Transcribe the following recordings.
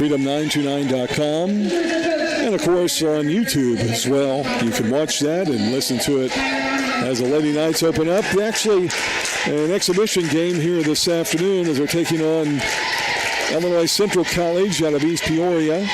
freedom929.com, and, of course, on YouTube as well. You can watch that and listen to it as the Lady Knights open up. Actually, an exhibition game here this afternoon as they're taking on Illinois Central College out of East Peoria.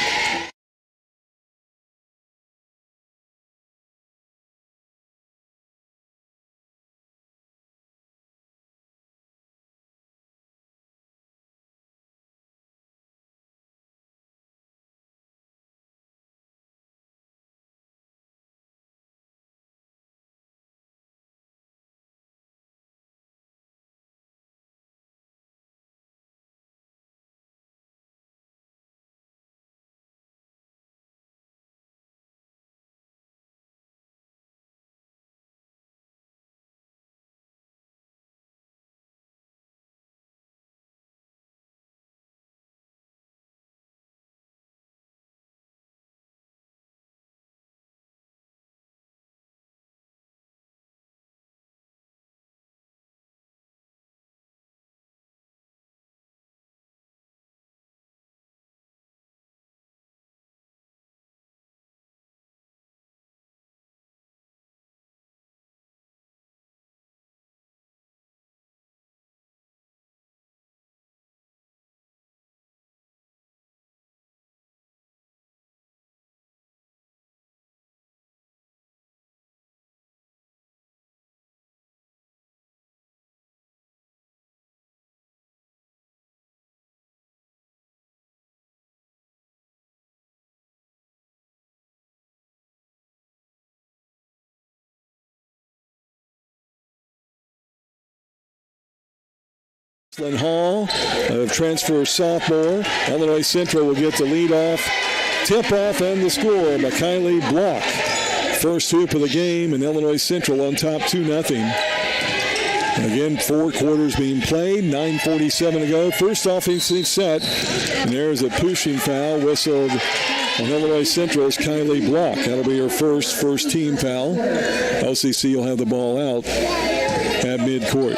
Hall, transfer sophomore. Illinois Central will get the lead off, tip-off, and the score by Kylie Block. First hoop of the game, and Illinois Central on top 2-0. Again, 4 quarters being played, 9:47 to go. First offensive set, and there's a pushing foul whistled on Illinois Central's Kylie Block. That'll be her first team foul. OCC will have the ball out at midcourt.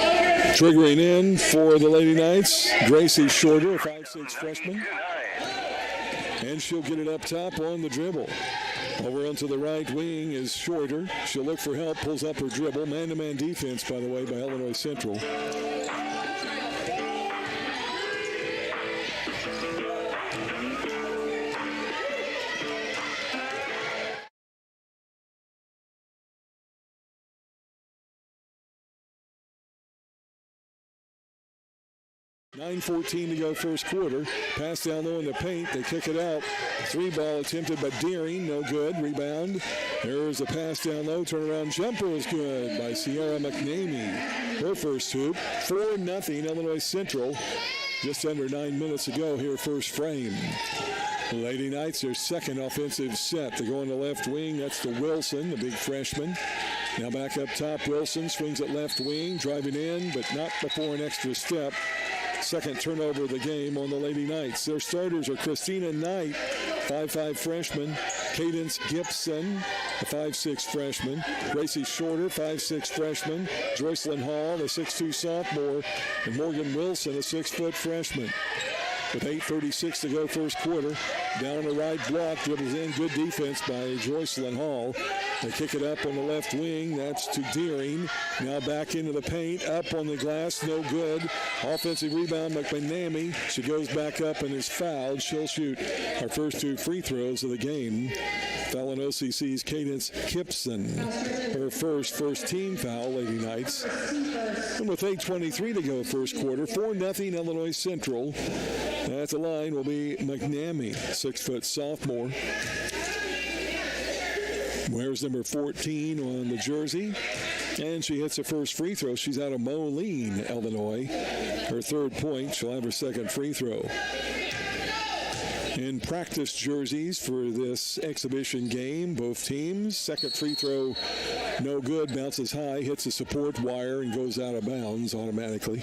Triggering in for the Lady Knights, Gracie Shorter, a 5'6" freshman. And she'll get it up top on the dribble. Over onto the right wing is Shorter. She'll look for help, pulls up her dribble. Man-to-man defense, by the way, by Illinois Central. .9:14 to go first quarter. Pass down low in the paint. They kick it out. 3-ball attempted by Deering. No good. Rebound. There's a pass down low. Turnaround jumper is good by Sierra McNamee. Her first hoop. 4-0 Illinois Central. Just under 9 minutes to go here first frame. Lady Knights, their second offensive set. They go on the left wing. That's to Wilson, the big freshman. Now back up top. Wilson swings at left wing. Driving in, but not before an extra step. Second turnover of the game on the Lady Knights. Their starters are Christina Knight, 5'5" freshman, Cadence Gibson, a 5'6" freshman, Gracie Shorter, 5'6" freshman, Joycelyn Hall, a 6'2" sophomore, and Morgan Wilson, a 6' freshman. With 8:36 to go first quarter, down the right block, dribbles in, good defense by Joycelyn Hall. They kick it up on the left wing. That's to Deering. Now back into the paint. Up on the glass. No good. Offensive rebound, McNamee. She goes back up and is fouled. She'll shoot her first 2 free throws of the game. Foul on OCC's Cadence Gibson. Her first team foul, Lady Knights. And with 8:23 to go first quarter, 4-0 Illinois Central. At the line will be McNamee, 6' sophomore. Wears number 14 on the jersey. And she hits her first free throw. She's out of Moline, Illinois. Her third point. She'll have her second free throw. In practice jerseys for this exhibition game, both teams. Second free throw, no good. Bounces high, hits the support wire, and goes out of bounds automatically.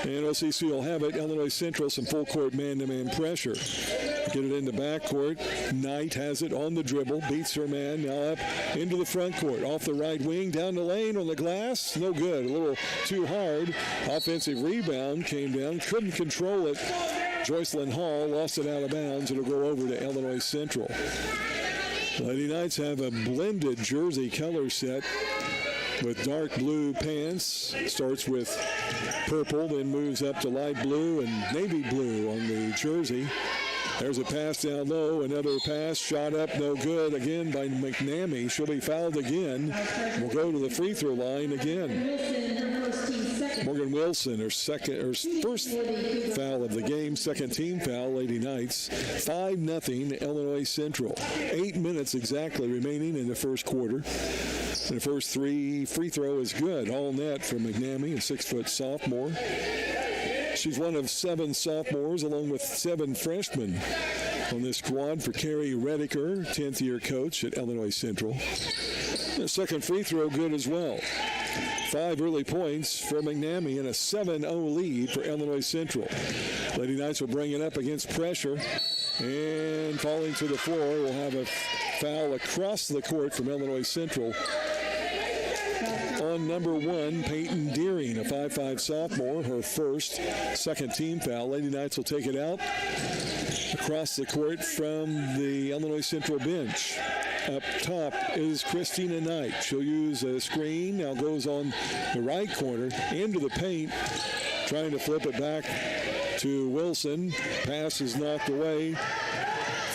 And OCC will have it. Illinois Central, some full court man-to-man pressure. Get it into backcourt. Knight has it on the dribble. Beats her man. Now up into the front court. Off the right wing. Down the lane on the glass. No good. A little too hard. Offensive rebound came down. Couldn't control it. Joycelyn Hall lost it out of bounds. It'll go over to Illinois Central. Lady Knights have a blended jersey color set with dark blue pants. Starts with purple, then moves up to light blue and navy blue on the jersey. There's a pass down low, another pass, shot up, no good again by McNamee. She'll be fouled again. We'll go to the free throw line again. Morgan Wilson, her first foul of the game, second team foul, Lady Knights. 5-0 Illinois Central. 8 minutes exactly remaining in the first quarter. And the first free throw is good. All net from McNamee, a 6-foot sophomore. She's one of 7 sophomores along with 7 freshmen on this squad for Carrie Rediker, 10th-year coach at Illinois Central. The second free throw good as well. 5 early points for McNamee and a 7-0 lead for Illinois Central. Lady Knights will bring it up against pressure. And falling to the floor, we'll have a foul across the court from Illinois Central. On number 1, Peyton Deering, a 5'5 sophomore, her first, second team foul. Lady Knights will take it out across the court from the Illinois Central bench. Up top is Christina Knight. She'll use a screen. Now goes on the right corner into the paint, trying to flip it back to Wilson. Pass is knocked away.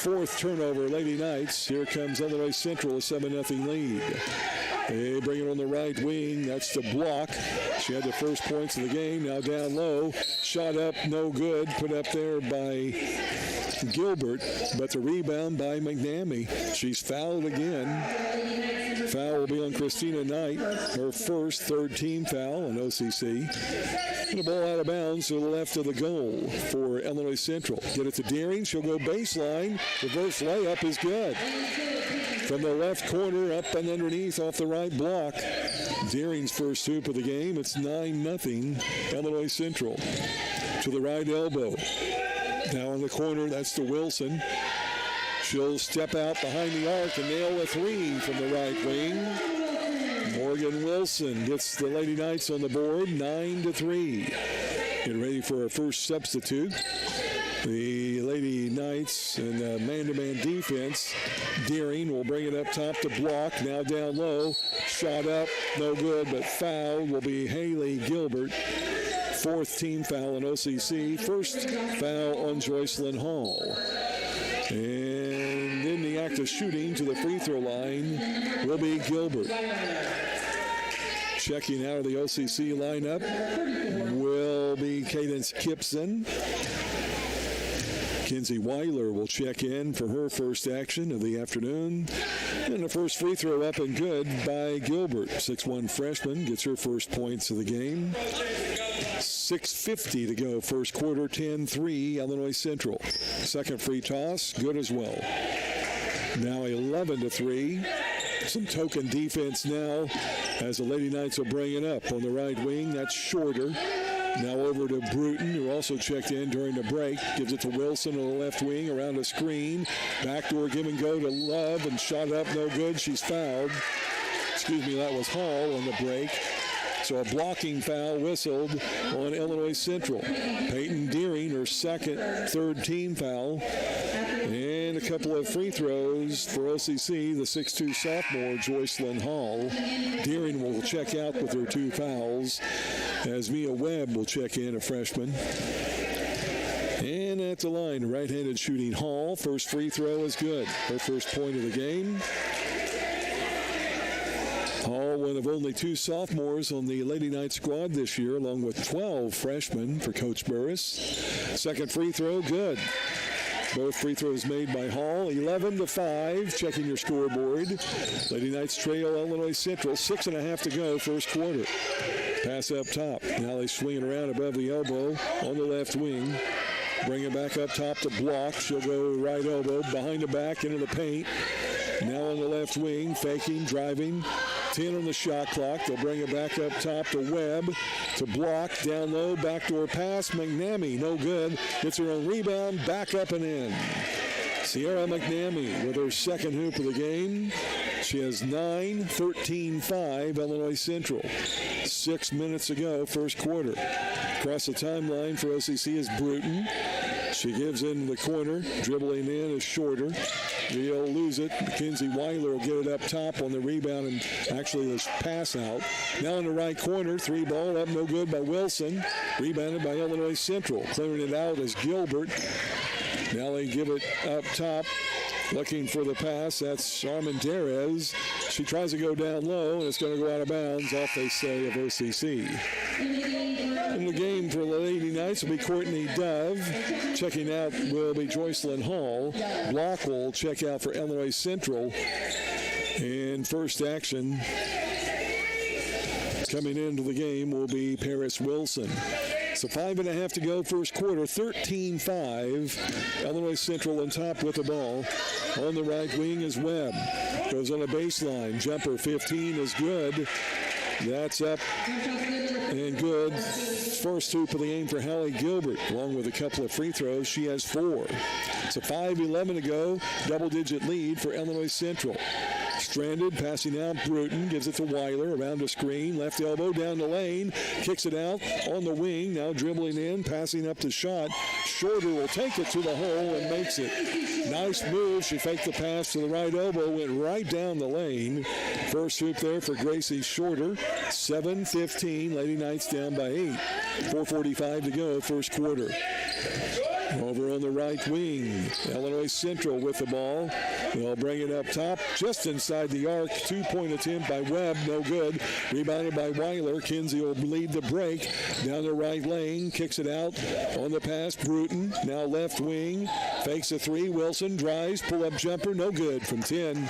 4th turnover, Lady Knights. Here comes Illinois Central, a 7-0 lead. They bring it on the right wing. That's the block. She had the first points of the game. Now down low. Shot up, no good. Put up there by Gilbert, but the rebound by McNamee. She's fouled again. Foul will be on Christina Knight, her first, third team foul on OCC. And the ball out of bounds to the left of the goal for Illinois Central. Get it to Deering. She'll go baseline. Reverse layup is good. From the left corner, up and underneath off the right block. Deering's first hoop of the game. It's 9-0 Illinois Central. To the right elbow. Now in the corner, that's to Wilson. She'll step out behind the arc and nail a 3 from the right wing. Morgan Wilson gets the Lady Knights on the board, 9-3. Get ready for our first substitute. The Lady Knights in the man-to-man defense. Deering will bring it up top to block. Now down low. Shot up, no good, but foul will be Haley Gilbert. 4th team foul on OCC. First foul on Joycelyn Hall. And in the act of shooting to the free throw line will be Gilbert. Checking out of the OCC lineup will be Cadence Gibson. Kinsey Weiler will check in for her first action of the afternoon. And the first free throw up and good by Gilbert. 6'1 freshman gets her first points of the game. 6:50 to go, first quarter, 10-3, Illinois Central. Second free toss, good as well. Now 11-3. Some token defense now as the Lady Knights will bring it up on the right wing. That's Shorter. Now over to Bruton, who also checked in during the break. Gives it to Wilson on the left wing around a screen. Backdoor give and go to Love and shot up, no good. She's fouled. Excuse me, that was Hall on the break. So a blocking foul whistled on Illinois Central. Peyton Deering, her second, third team foul. And a couple of free throws for OCC, the 6'2 sophomore Joycelyn Hall. Deering will check out with her 2 fouls as Mia Webb will check in, a freshman. And at the line, right-handed shooting Hall. First free throw is good. Her first point of the game. Hall, one of only 2 sophomores on the Lady Knights squad this year, along with 12 freshmen for Coach Burris. Second free throw, good. Both free throws made by Hall. 11-5, checking your scoreboard. Lady Knights trail Illinois Central. 6.5 to go, first quarter. Pass up top. Now they swing it around above the elbow on the left wing. Bring it back up top to block. She'll go right elbow, behind the back, into the paint. Now on the left wing, faking, driving. 10 on the shot clock. They'll bring it back up top to Webb. To block, down low, backdoor pass. McNamee, no good. Gets her own rebound, back up and in. Sierra McNamee with her second hoop of the game. She has 9, 13-5, Illinois Central. 6 minutes ago, first quarter. Across the timeline for OCC is Bruton. She gives in the corner. Dribbling in is Shorter. He'll lose it. Mackenzie Weiler will get it up top on the rebound and actually this pass out. Now in the right corner, 3 ball up, no good by Wilson. Rebounded by Illinois Central. Clearing it out is Gilbert. Now they give it up top. Looking for the pass. That's Armendariz. She tries to go down low, and it's going to go out of bounds off, they say, of OCC. In the game for the Lady Knights will be Courtney Dove. Checking out will be Joycelyn Hall. Block will check out for Illinois Central. And first action coming into the game will be Paris Wilson. So 5.5 to go first quarter, 13-5. Illinois Central on top with the ball. On the right wing is Webb. Goes on a baseline. Jumper 15 is good. That's up and good. First hoop of the game for Hallie Gilbert, along with a couple of free throws. She has 4. So 5:11 to go. Double-digit lead for Illinois Central. Stranded, passing out. Bruton gives it to Weiler around the screen. Left elbow down the lane. Kicks it out on the wing. Now dribbling in, passing up the shot. Shorter will take it to the hole and makes it. Nice move. She faked the pass to the right elbow. Went right down the lane. First hoop there for Gracie Shorter. 7-15. Lady Knights down by 8. 4:45 to go first quarter. Over on the right wing, Illinois Central with the ball. They'll bring it up top, just inside the arc. 2-point attempt by Webb, no good. Rebounded by Weiler. Kinsey will lead the break. Down the right lane, kicks it out on the pass. Bruton, now left wing. Fakes a 3. Wilson drives, pull-up jumper, no good from 10.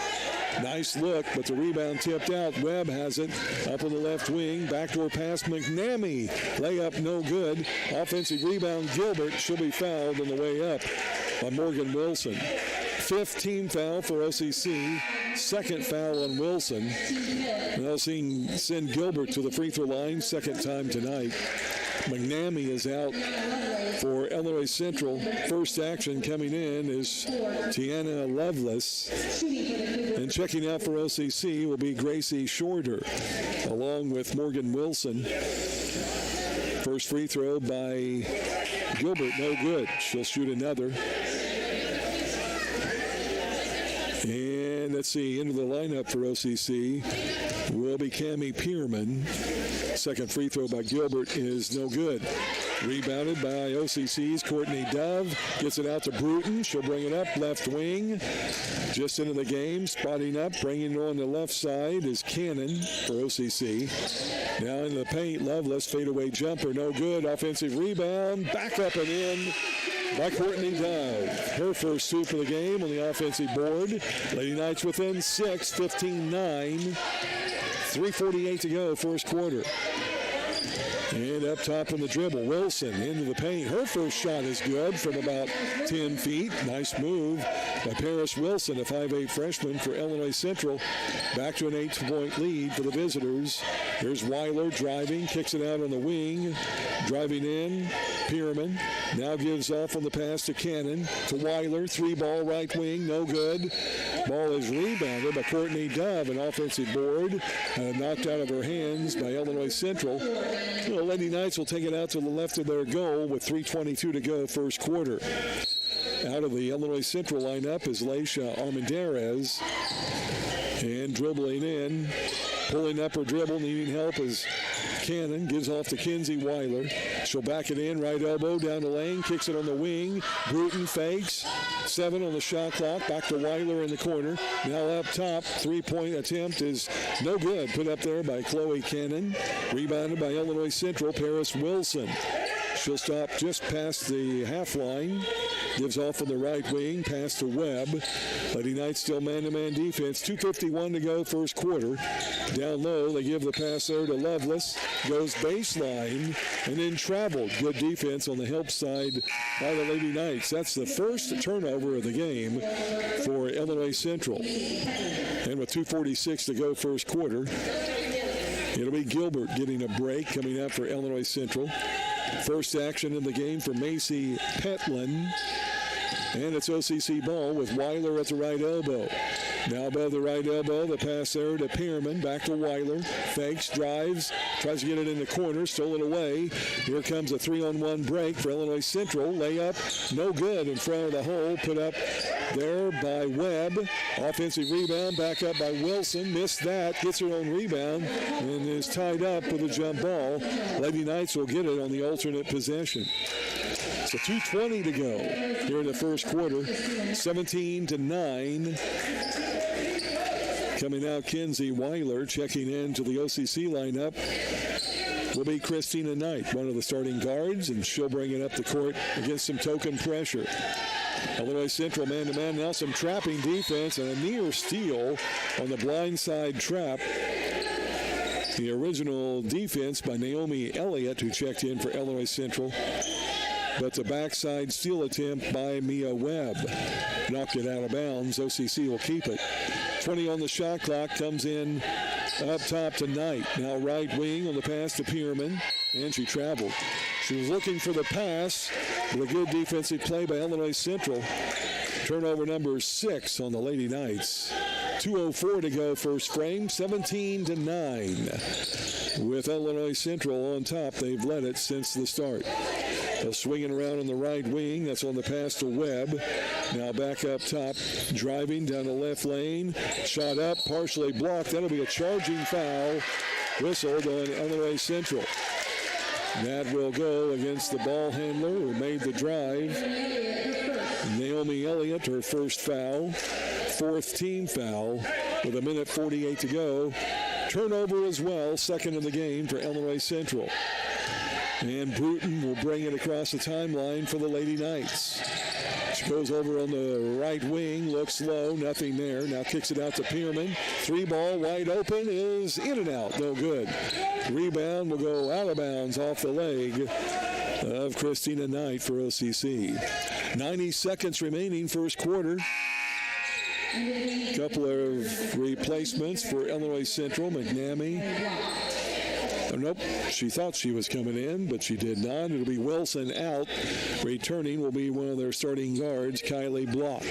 Nice look, but the rebound tipped out. Webb has it up on the left wing. Backdoor pass, McNamee. Layup, no good. Offensive rebound, Gilbert. She'll be fouled on the way up by Morgan Wilson. 5th team foul for OCC. 2nd foul on Wilson. They'll send Gilbert to the free throw line. 2nd time tonight. McNamee is out for Illinois Central. First action coming in is Tiana Lovelace. And checking out for OCC will be Gracie Shorter, along with Morgan Wilson. First free throw by Gilbert, no good. She'll shoot another. And let's see, into the lineup for OCC will be Cammie Pierman. Second free throw by Gilbert is no good. Rebounded by OCC's Courtney Dove. Gets it out to Bruton. She'll bring it up left wing. Just into the game. Spotting up. Bringing it on the left side is Cannon for OCC. Now in the paint. Lovelace. Fadeaway jumper. No good. Offensive rebound. Back up and in by Courtney Dove. Her first hoop of the game on the offensive board. Lady Knights within 6. 15-9. 3:48 to go first quarter. And up top on the dribble, Wilson into the paint. Her first shot is good from about 10 feet. Nice move by Paris Wilson, a 5'8 freshman for Illinois Central. Back to an 8-point lead for the visitors. Here's Weiler driving, kicks it out on the wing. Driving in, Pierman. Now gives off on the pass to Cannon. To Weiler, 3-ball right wing, no good. Ball is rebounded by Courtney Dove, an offensive board. Knocked out of her hands by Illinois Central. The Lady Knights will take it out to the left of their goal with 3:22 to go first quarter. Out of the Illinois Central lineup is Laisha Armendariz. And dribbling in, pulling up her dribble, needing help is Cannon. Gives off to Kinsey Weiler. She'll back it in, right elbow down the lane, kicks it on the wing. Bruton fakes. 7 on the shot clock. Back to Weiler in the corner. Now up top. 3-point attempt is no good. Put up there by Chloe Cannon. Rebounded by Illinois Central, Paris Wilson. She'll stop just past the half line. Gives off on the right wing. Pass to Webb. Lady Knights still man-to-man defense. 2:51 to go first quarter. Down low, they give the pass there to Lovelace. Goes baseline and then traveled. Good defense on the help side by the Lady Knights. That's the first turnover of the game for Illinois Central. And with 2:46 to go first quarter, it'll be Gilbert getting a break coming out for Illinois Central. First action in the game for Macy Petlin. And it's OCC ball with Weiler at the right elbow. Now above the right elbow, the pass there to Pearman, back to Weiler, fakes, drives, tries to get it in the corner, stole it away. Here comes a 3-on-1 break for Illinois Central. Layup, no good in front of the hole, put up there by Webb. Offensive rebound, back up by Wilson, missed that, gets her own rebound, and is tied up with a jump ball. Lady Knights will get it on the alternate possession. So 2:20 to go here in the first quarter, 17-9. Coming out, Kenzie Weiler checking into the OCC lineup will be Christina Knight, one of the starting guards, and she'll bring it up the court against some token pressure. Illinois Central man-to-man, now some trapping defense and a near steal on the blindside trap. The original defense by Naomi Elliott, who checked in for Illinois Central. But the backside steal attempt by Mia Webb knocked it out of bounds. OCC will keep it. 20 on the shot clock, comes in up top to Knight. Now right wing on the pass to Pearman, and she traveled. She was looking for the pass, with a good defensive play by Illinois Central. Turnover number 6 on the Lady Knights. 2:04 to go first frame, 17-9. With Illinois Central on top, they've led it since the start. Swinging around on the right wing. That's on the pass to Webb. Now back up top, driving down the left lane. Shot up, partially blocked. That'll be a charging foul whistled on Illinois Central. That will go against the ball handler who made the drive. Naomi Elliott, her first foul. 4th team foul with 1:48 to go. Turnover as well, second in the game for Illinois Central. And Bruton will bring it across the timeline for the Lady Knights. She goes over on the right wing, looks low, nothing there. Now kicks it out to Pearman. 3-ball wide open is in and out, no good. Rebound will go out of bounds off the leg of Christina Knight for OCC. 90 seconds remaining, first quarter. Couple of replacements for Illinois Central. McNamee. Nope, she thought she was coming in, but she did not. It'll be Wilson out. Returning will be one of their starting guards, Kylie Block.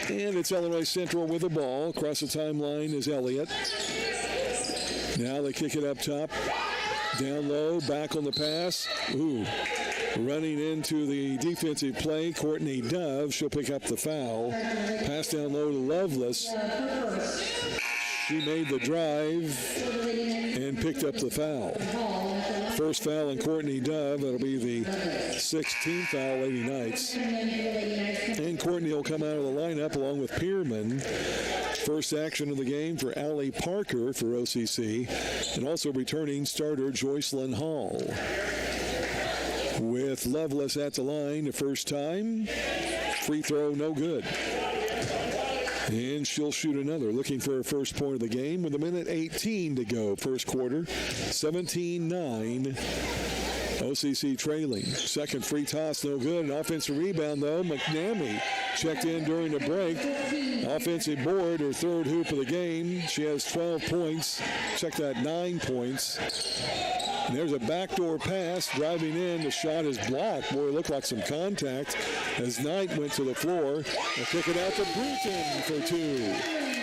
And it's Illinois Central with the ball. Across the timeline is Elliott. Now they kick it up top. Down low, back on the pass. Ooh, running into the defensive play, Courtney Dove. She'll pick up the foul. Pass down low to Lovelace. She made the drive and picked up the foul. First foul on Courtney Dove. That'll be the 16th foul, Lady Knights. And Courtney will come out of the lineup along with Pearman. First action of the game for Allie Parker for OCC. And also returning starter Joycelyn Hall. With Lovelace at the line the first time. Free throw, no good. And she'll shoot another, looking for her first point of the game with 1:18 to go, first quarter. 17-9. OCC trailing. Second free toss, no good. An offensive rebound, though. McNamee checked in during the break. Offensive board, her third hoop of the game. She has 12 points. Check that, 9 points. And there's a backdoor pass driving in. The shot is blocked. Boy, it looked like some contact as Knight went to the floor. They kick it out to Bruton for 2.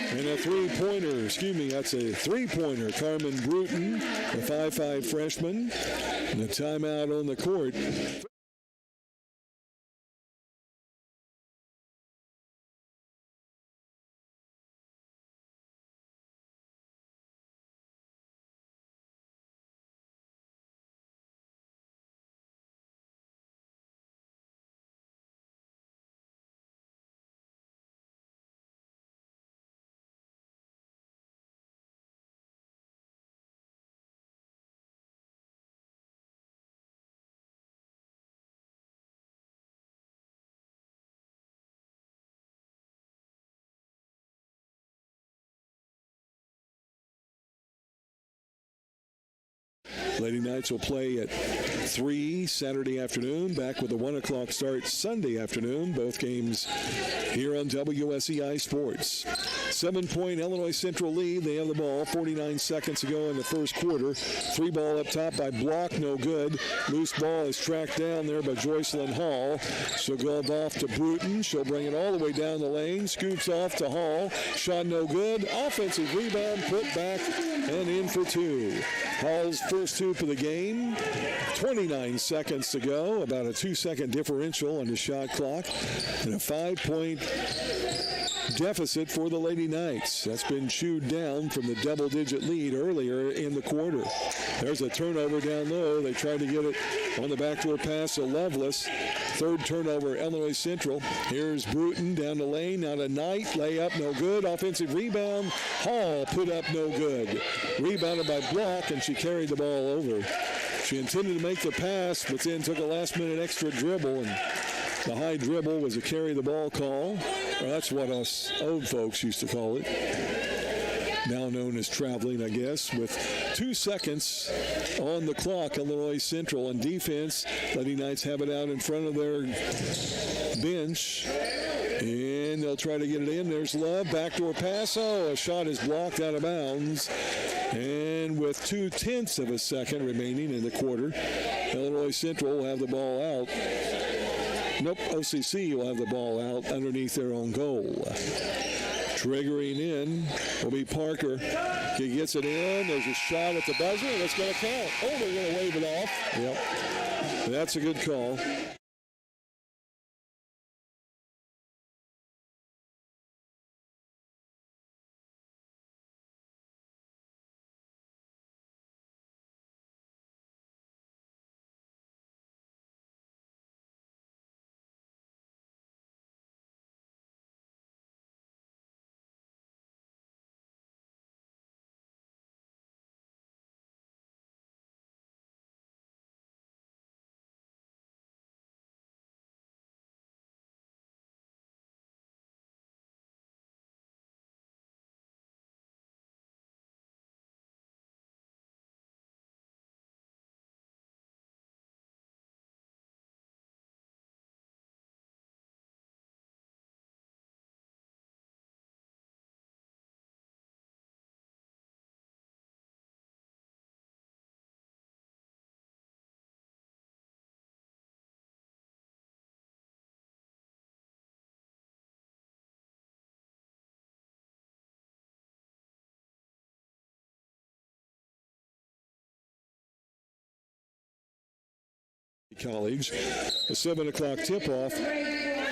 And a three-pointer, that's a three-pointer. Carmen Bruton, the 5'5" freshman. And a timeout on the court. Lady Knights will play at 3 Saturday afternoon, back with a 1 o'clock start Sunday afternoon. Both games here on WSEI Sports. 7-point Illinois Central lead. They have the ball 49 seconds to go in the first quarter. 3 ball up top by Block, no good. Loose ball is tracked down there by Joycelyn Hall. She'll go off to Bruton. She'll bring it all the way down the lane. Scoops off to Hall. Shot no good. Offensive rebound, put back and in for 2. Hall's first hoop of the game. 29 seconds to go. About a 2-second differential on the shot clock. And a 5-point deficit for the Lady Knights. That's been chewed down from the double-digit lead earlier in the quarter. There's a turnover down low. They tried to get it on the backdoor pass to Lovelace. Third turnover, Illinois Central. Here's Bruton down the lane. Now to Knight. Layup, no good. Offensive rebound. Hall put up no good. Rebounded by Block, and she carried the ball over. She intended to make the pass, but then took a last-minute extra dribble, and the high dribble was a carry-the-ball call. Well, that's what us old folks used to call it. Now known as traveling, I guess, with 2 seconds on the clock. Illinois Central on defense. Lady Knights have it out in front of their bench. And they'll try to get it in. There's Love. Backdoor pass. Oh, a shot is blocked out of bounds. And with 0.2 of a second remaining in the quarter, Illinois Central will have the ball out. Nope, OCC will have the ball out underneath their own goal. Triggering in will be Parker. He gets it in. There's a shot at the buzzer, and it's going to count. Oh, they're going to wave it off. Yep. That's a good call. College. A 7 o'clock tip-off.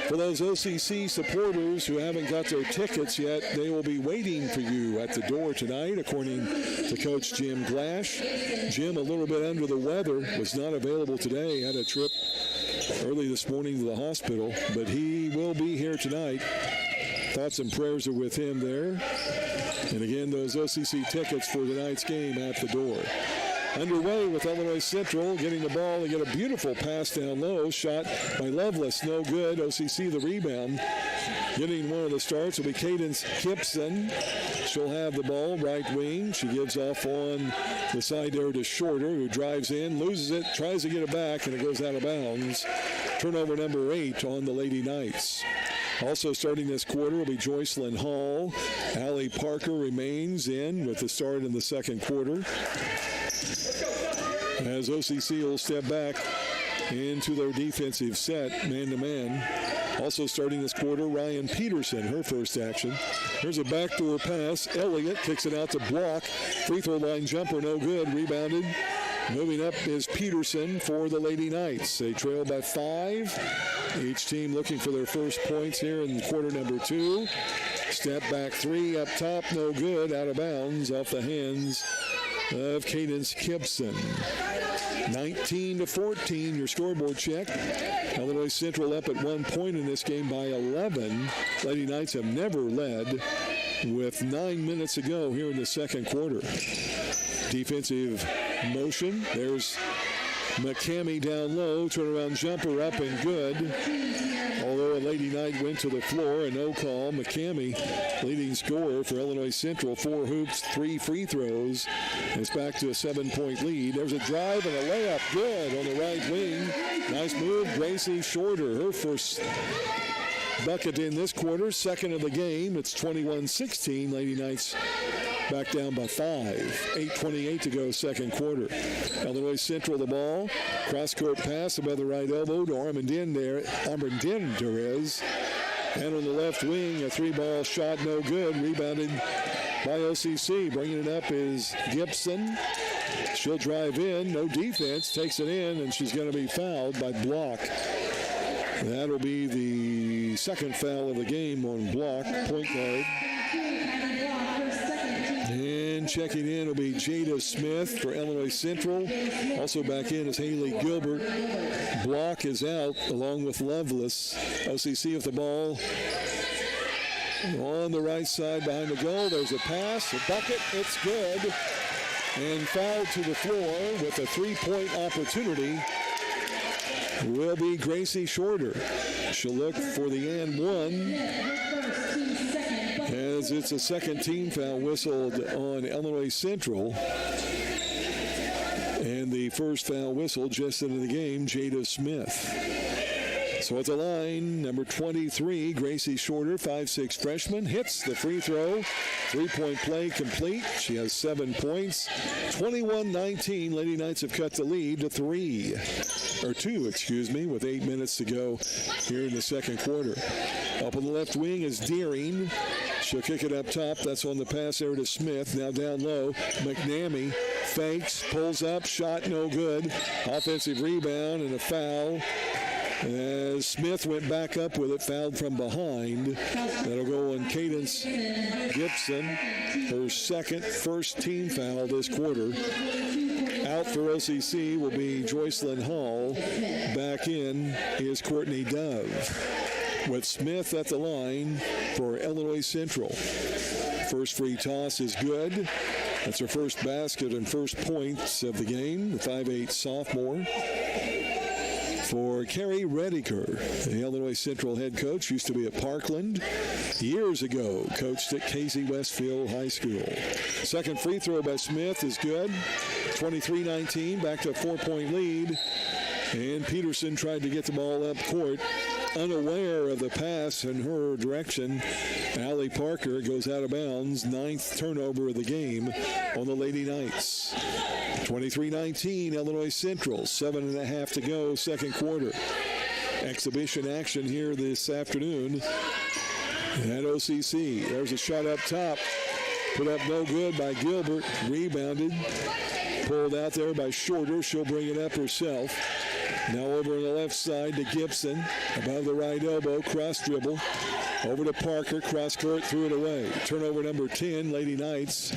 For those OCC supporters who haven't got their tickets yet, they will be waiting for you at the door tonight, according to Coach Jim Glash. Jim, a little bit under the weather, was not available today. Had a trip early this morning to the hospital, but he will be here tonight. Thoughts and prayers are with him there. And again, those OCC tickets for tonight's game at the door. Underway with Illinois Central getting the ball. They get a beautiful pass down low. Shot by Lovelace. No good. OCC the rebound. Getting one of the starts will be Cadence Gibson. She'll have the ball right wing. She gives off on the side there to Shorter, who drives in, loses it, tries to get it back, and it goes out of bounds. Turnover number 8 on the Lady Knights. Also starting this quarter will be Joycelyn Hall. Allie Parker remains in with the start in the second quarter, as OCC will step back into their defensive set, man-to-man. Also starting this quarter, Ryan Peterson, her first action. Here's a backdoor pass. Elliott kicks it out to Block. Free throw line jumper, no good. Rebounded. Moving up is Peterson for the Lady Knights. They trail by 5. Each team looking for their first points here in quarter number 2. Step back 3 up top, no good. Out of bounds off the hands of Cadence Gibson. 19-14, your scoreboard check. Illinois Central up at 1 point in this game by 11. Lady Knights have never led with 9 minutes to go here in the second quarter. Defensive motion. There's McCamey down low, turnaround jumper up and good. Although a Lady Knight went to the floor, a no call. McCamey, leading scorer for Illinois Central, 4 hoops, 3 free throws. It's back to a 7-point lead. There's a drive and a layup, good on the right wing. Nice move, Gracie Shorter, her first bucket in this quarter, second of the game. It's 21-16. Lady Knights back down by 5. 8:28 to go, second quarter. Illinois Central the ball. Cross-court pass above the right elbow to Armandin Perez. And on the left wing, a 3-ball shot, no good. Rebounded by OCC. Bringing it up is Gibson. She'll drive in, no defense, takes it in, and she's going to be fouled by Block. That'll be the second foul of the game on Block, point guard. And checking in will be Jada Smith for Illinois Central. Also back in is Haley Gilbert. Block is out along with Lovelace. OCC with the ball on the right side behind the goal. There's a pass, a bucket, it's good. And fouled to the floor with a 3-point opportunity will be Gracie Shorter. She'll look for the and one as it's a second team foul whistled on Illinois Central. And the first foul whistle just into the game, Jada Smith. So at the line, number 23, Gracie Shorter, 5'6" freshman, hits the free throw. 3-point play complete. She has 7 points. 21-19. Lady Knights have cut the lead to 2, with 8 minutes to go here in the second quarter. Up on the left wing is Deering. She'll kick it up top. That's on the pass there to Smith. Now down low. McNamee fakes, pulls up, shot no good. Offensive rebound and a foul. As Smith went back up with it, fouled from behind. That'll go on Cadence Gibson, her first team foul this quarter. Out for OCC will be Joycelyn Hall. Back in is Courtney Dove. With Smith at the line for Illinois Central. First free toss is good. That's her first basket and first points of the game, the 5'8" sophomore. For Carrie Rediker, the Illinois Central head coach, used to be at Parkland. Years ago, coached at Casey Westfield High School. Second free throw by Smith is good. 23-19, back to a 4-point lead. And Peterson tried to get the ball up court. Unaware of the pass in her direction, Allie Parker goes out of bounds. 9th turnover of the game on the Lady Knights. 23-19, Illinois Central. 7.5 to go, second quarter. Exhibition action here this afternoon at OCC. There's a shot up top. Put up no good by Gilbert. Rebounded. Pulled out there by Shorter. She'll bring it up herself. Now over on the left side to Gibson. Above the right elbow. Cross dribble. Over to Parker. Cross court. Threw it away. Turnover number 10. Lady Knights.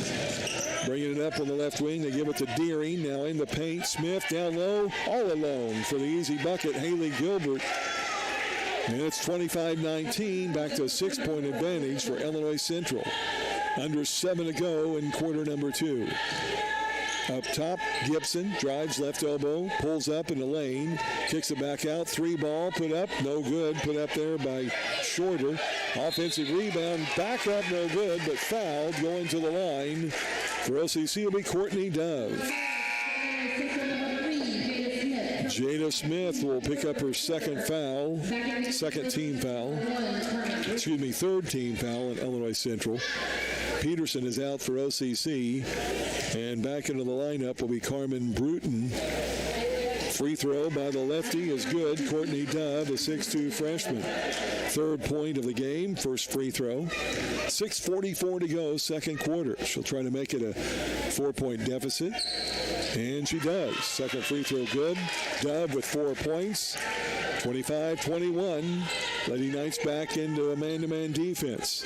Bringing it up on the left wing. They give it to Deering. Now in the paint. Smith down low. All alone for the easy bucket. Haley Gilbert. And it's 25-19. Back to a 6-point advantage for Illinois Central. Under 7 to go in quarter number 2. Up top, Gibson drives left elbow, pulls up in the lane, kicks it back out, 3-ball, put up, no good, put up there by Shorter. Offensive rebound, back up, no good, but fouled, going to the line. For OCC will be Courtney Dove. Jada Smith will pick up her third team foul in Illinois Central. Peterson is out for OCC. And back into the lineup will be Carmen Bruton. Free throw by the lefty is good. Courtney Dove, a 6'2" freshman. 3rd point of the game, first free throw. 6:44 to go, second quarter. She'll try to make it a 4-point deficit. And she does. Second free throw good. Dove with 4 points. 25-21. Lady Knights back into a man-to-man defense.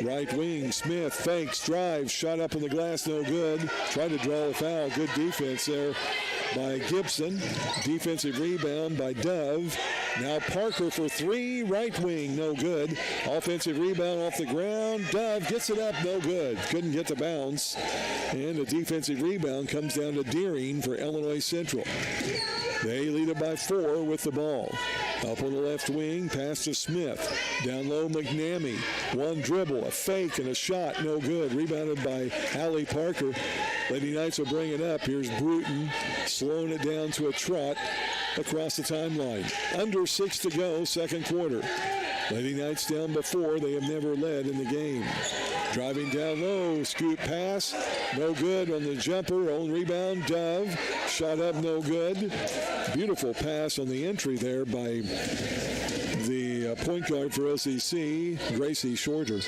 Right wing, Smith fakes, drives, shot up on the glass, no good. Tried to draw a foul. Good defense there by Gibson. Defensive rebound by Dove. Now Parker for 3, right wing, no good. Offensive rebound off the ground. Dove gets it up, no good. Couldn't get the bounce. And a defensive rebound comes down to Deering for Illinois Central. They lead it by 4 with the ball. Up on the left wing, pass to Smith. Down low, McNamee. One dribble, a fake, and a shot. No good. Rebounded by Allie Parker. Lady Knights will bring it up. Here's Bruton slowing it down to a trot across the timeline. Under 6 to go, second quarter. Lady Knights down by 4. They have never led in the game. Driving down low, scoop pass, no good on the jumper. Own rebound, Dove. Shot up, no good. Beautiful pass on the entry there by the point guard for OCC, Gracie Shorter.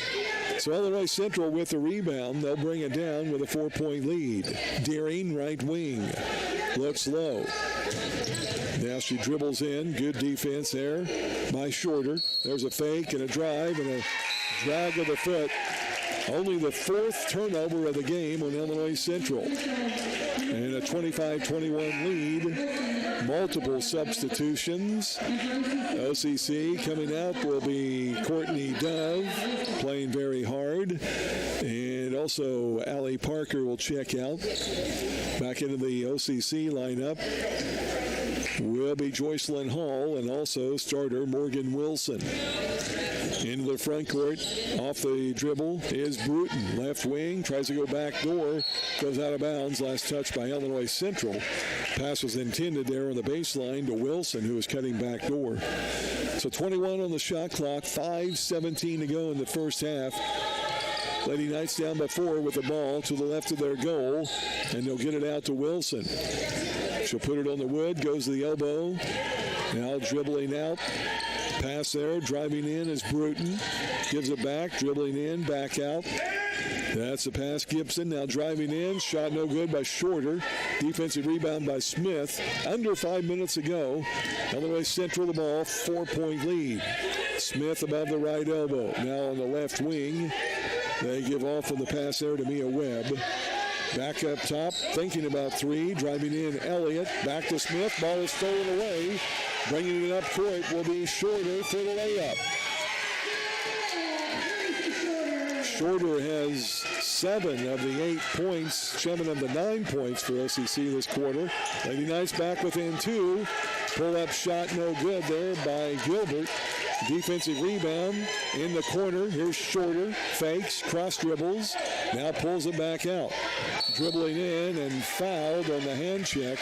So Illinois Central with the rebound. They'll bring it down with a 4-point lead. Deering, right wing. Looks low. Now she dribbles in. Good defense there by Shorter. There's a fake and a drive and a drag of the foot. Only the 4th turnover of the game on Illinois Central. And a 25-21 lead. Multiple substitutions. OCC coming out will be Courtney Dove, playing very hard. And also Allie Parker will check out. Back into the OCC lineup will be Joycelyn Hall and also starter Morgan Wilson. Into the front court, off the dribble is Bruton. Left wing, tries to go back door, goes out of bounds. Last touch by Illinois Central. Pass was intended there on the baseline to Wilson, who was cutting back door. So 21 on the shot clock, 5:17 to go in the first half. Lady Knights down by 4 with the ball to the left of their goal, and they'll get it out to Wilson. She'll put it on the wood, goes to the elbow. Now dribbling out. Pass there, driving in is Bruton. Gives it back, dribbling in, back out. That's the pass, Gibson. Now driving in, shot no good by Shorter. Defensive rebound by Smith. Under 5 minutes to go. Illinois Central the ball, 4-point lead. Smith above the right elbow. Now on the left wing. They give off on the pass there to Mia Webb. Back up top, thinking about 3. Driving in, Elliott. Back to Smith. Ball is stolen away. Bringing it up court will be Shorter for the layup. Shorter has 7 of the 8 points, 7 of the 9 points for OCC this quarter. Lady Knights back within 2. Pull-up shot no good there by Gilbert. Defensive rebound in the corner. Here's Shorter. Fakes, cross dribbles. Now pulls it back out. Dribbling in and fouled on the hand check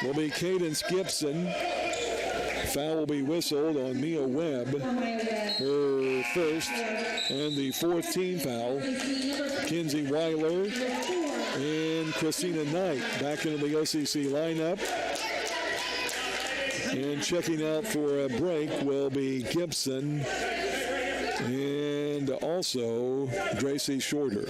will be Cadence Gibson. Foul will be whistled on Mia Webb, her first and the 4th team foul. Kinsey Weiler and Christina Knight back into the OCC lineup. And checking out for a break will be Gibson and also Gracie Shorter.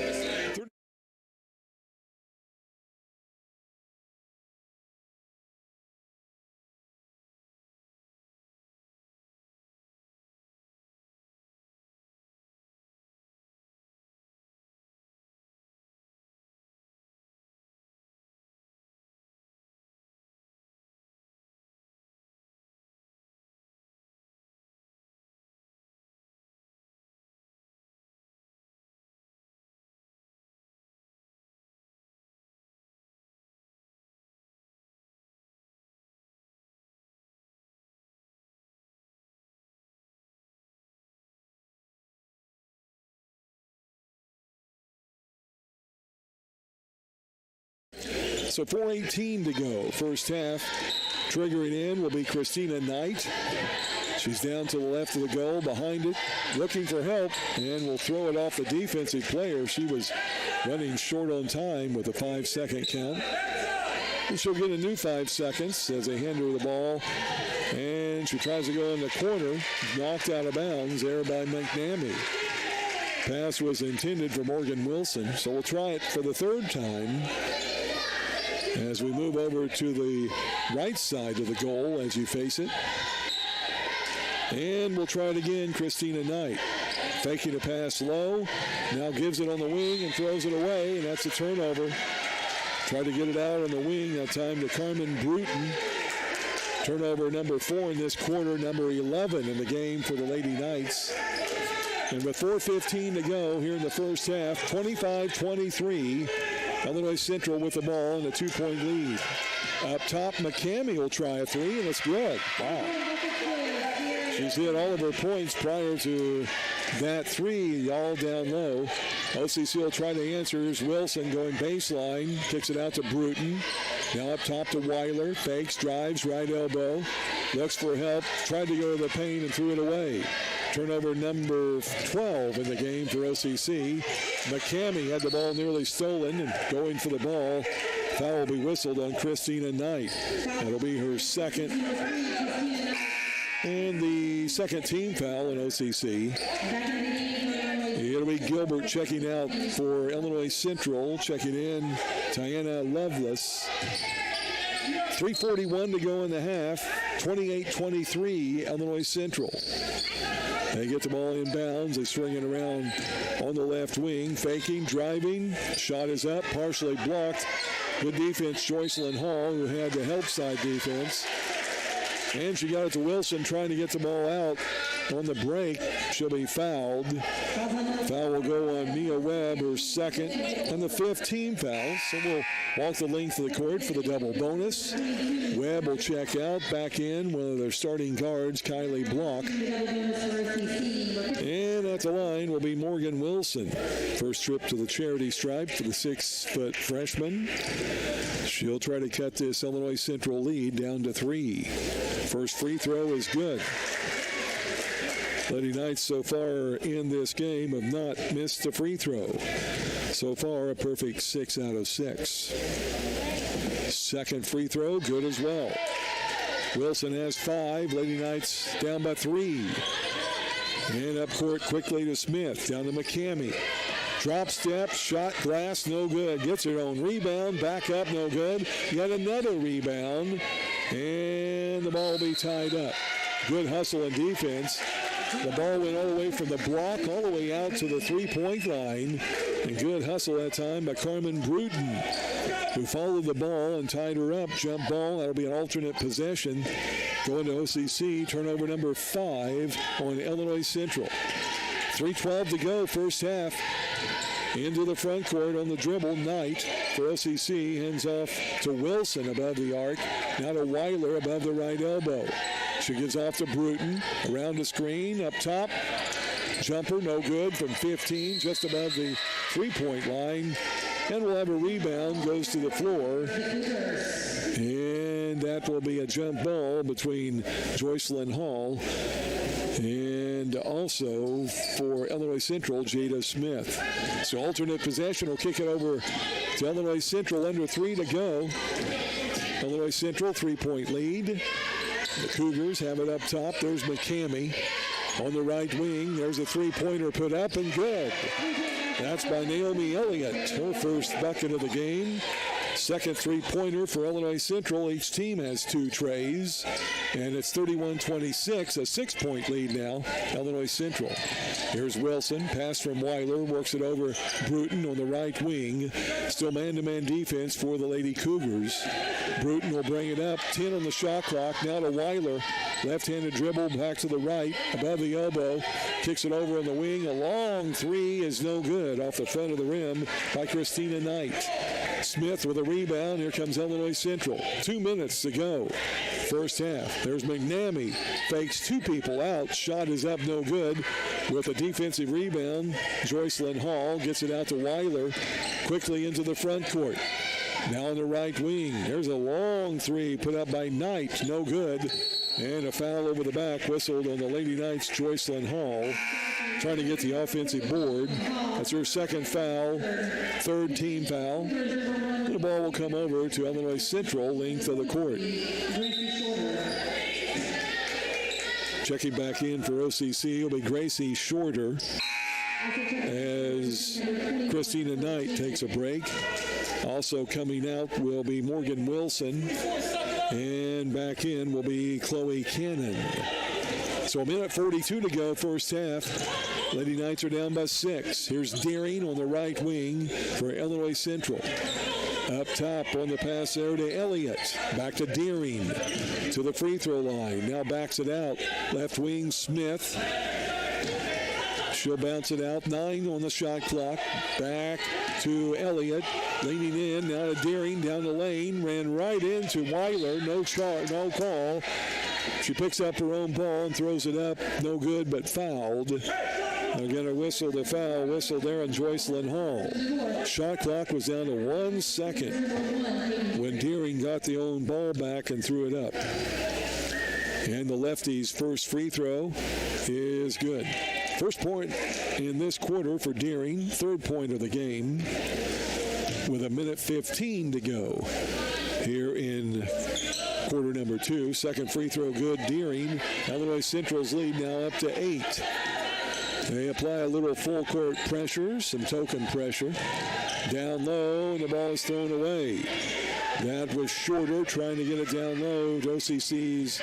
So 4:18 to go, first half. Triggering in will be Christina Knight. She's down to the left of the goal, behind it, looking for help, and will throw it off the defensive player. She was running short on time with a 5-second count. And she'll get a new 5 seconds as they hand her the ball. And she tries to go in the corner, knocked out of bounds there by McNamee. Pass was intended for Morgan Wilson, so we'll try it for the 3rd time as we move over to the right side of the goal as you face it. And we'll try it again, Christina Knight. Faking a pass low, now gives it on the wing and throws it away, and that's a turnover. Tried to get it out on the wing, that time to Carmen Bruton. Turnover number 4 in this quarter, number 11 in the game for the Lady Knights. And with 4:15 to go here in the first half, 25-23, Illinois Central with the ball and a 2-point lead. Up top, McCamey will try a three, and it's good. Wow. She's hit all of her points prior to that three, all down low. OCC will try to answer. Here's Wilson going baseline, kicks it out to Bruton. Now up top to Weiler, fakes, drives, right elbow, looks for help, tried to go to the paint and threw it away. Turnover number 12 in the game for OCC. McCamey had the ball nearly stolen and going for the ball. Foul will be whistled on Christina Knight. That'll be her second. And the second team foul in OCC. It'll be Gilbert checking out for Illinois Central. Checking in, Tiana Lovelace. 3:41 to go in the half. 28-23, Illinois Central. They get the ball inbounds. They swing it around on the left wing. Faking, driving. Shot is up, partially blocked. Good defense, Joycelyn Hall, who had the help side defense. And she got it to Wilson, trying to get the ball out on the break. She'll be fouled. Foul will go on Mia Webb, her second, and the fifth team foul. So we'll walk the length of the court for the double bonus. Webb will check out, back in one of their starting guards, Kylie Block. And at the line will be Morgan Wilson. First trip to the charity stripe for the 6-foot freshman. She'll try to cut this Illinois Central lead down to 3. First free throw is good. Lady Knights so far in this game have not missed a free throw. So far, a perfect 6 out of 6. Second free throw, good as well. Wilson has 5. Lady Knights down by 3. And up court quickly to Smith. Down to McCamey. Drop step, shot, glass, no good. Gets her own rebound, back up, no good. Yet another rebound. And the ball will be tied up. Good hustle and defense. The ball went all the way from the block all the way out to the 3-point line. And good hustle that time by Carmen Bruton, who followed the ball and tied her up. Jump ball, that'll be an alternate possession. Going to OCC, turnover number 5 on Illinois Central. 3:12 to go, first half. Into the front court on the dribble, Knight for OCC. Hands off to Wilson above the arc. Now to Weiler above the right elbow. She gives off to Bruton. Around the screen, up top. Jumper, no good from 15, just above the 3-point line. And we'll have a rebound, goes to the floor. And that will be a jump ball between Joycelyn Hall and also for Illinois Central, Jada Smith. So alternate possession will kick it over to Illinois Central, under 3 to go. Illinois Central, 3-point lead. The Cougars have it up top. There's McCamey on the right wing. There's a 3-pointer put up and good. That's by Naomi Elliott, her first bucket of the game. Second 3-pointer for Illinois Central. Each team has 2 trays. And it's 31-26, a 6-point lead now, Illinois Central. Here's Wilson, pass from Weiler, works it over Bruton on the right wing. Still man-to-man defense for the Lady Cougars. Bruton will bring it up, 10 on the shot clock. Now to Weiler, left-handed dribble back to the right, above the elbow. Kicks it over on the wing. A long 3 is no good off the front of the rim by Christina Knight. Smith with a rebound. Here comes Illinois Central. 2 minutes to go. First half. There's McNamee. Fakes 2 people out. Shot is up, no good. With a defensive rebound, Joycelyn Hall gets it out to Weiler. Quickly into the front court. Now on the right wing. There's a long 3 put up by Knight. No good. And a foul over the back whistled on the Lady Knights, Joycelyn Hall. Trying to get the offensive board. That's her second foul, third team foul. The ball will come over to Illinois Central, length of the court. Checking back in for OCC will be Gracie Shorter as Christina Knight takes a break. Also coming out will be Morgan Wilson. And back in will be Chloe Cannon. So a minute 42 to go, first half. Lady Knights are down by 6. Here's Deering on the right wing for Illinois Central. Up top on the pass there to Elliott. Back to Deering to the free throw line. Now backs it out. Left wing Smith. She'll bounce it out. 9 on the shot clock. Back to Elliott. Leaning in. Now to Deering. Down the lane. Ran right into Weiler. No call. She picks up her own ball and throws it up. No good, but fouled. Again, a whistle to foul. Whistle there on Joycelyn Hall. Shot clock was down to 1 second when Deering got the own ball back and threw it up. And the lefty's first free throw is good. First point in this quarter for Deering. Third point of the game with 1:15 to go here in quarter number 2. Second free throw good. Deering. Illinois Central's lead now up to 8. They apply a little full court pressure, some token pressure. Down low, and the ball is thrown away. That was Shorter trying to get it down low to OCC's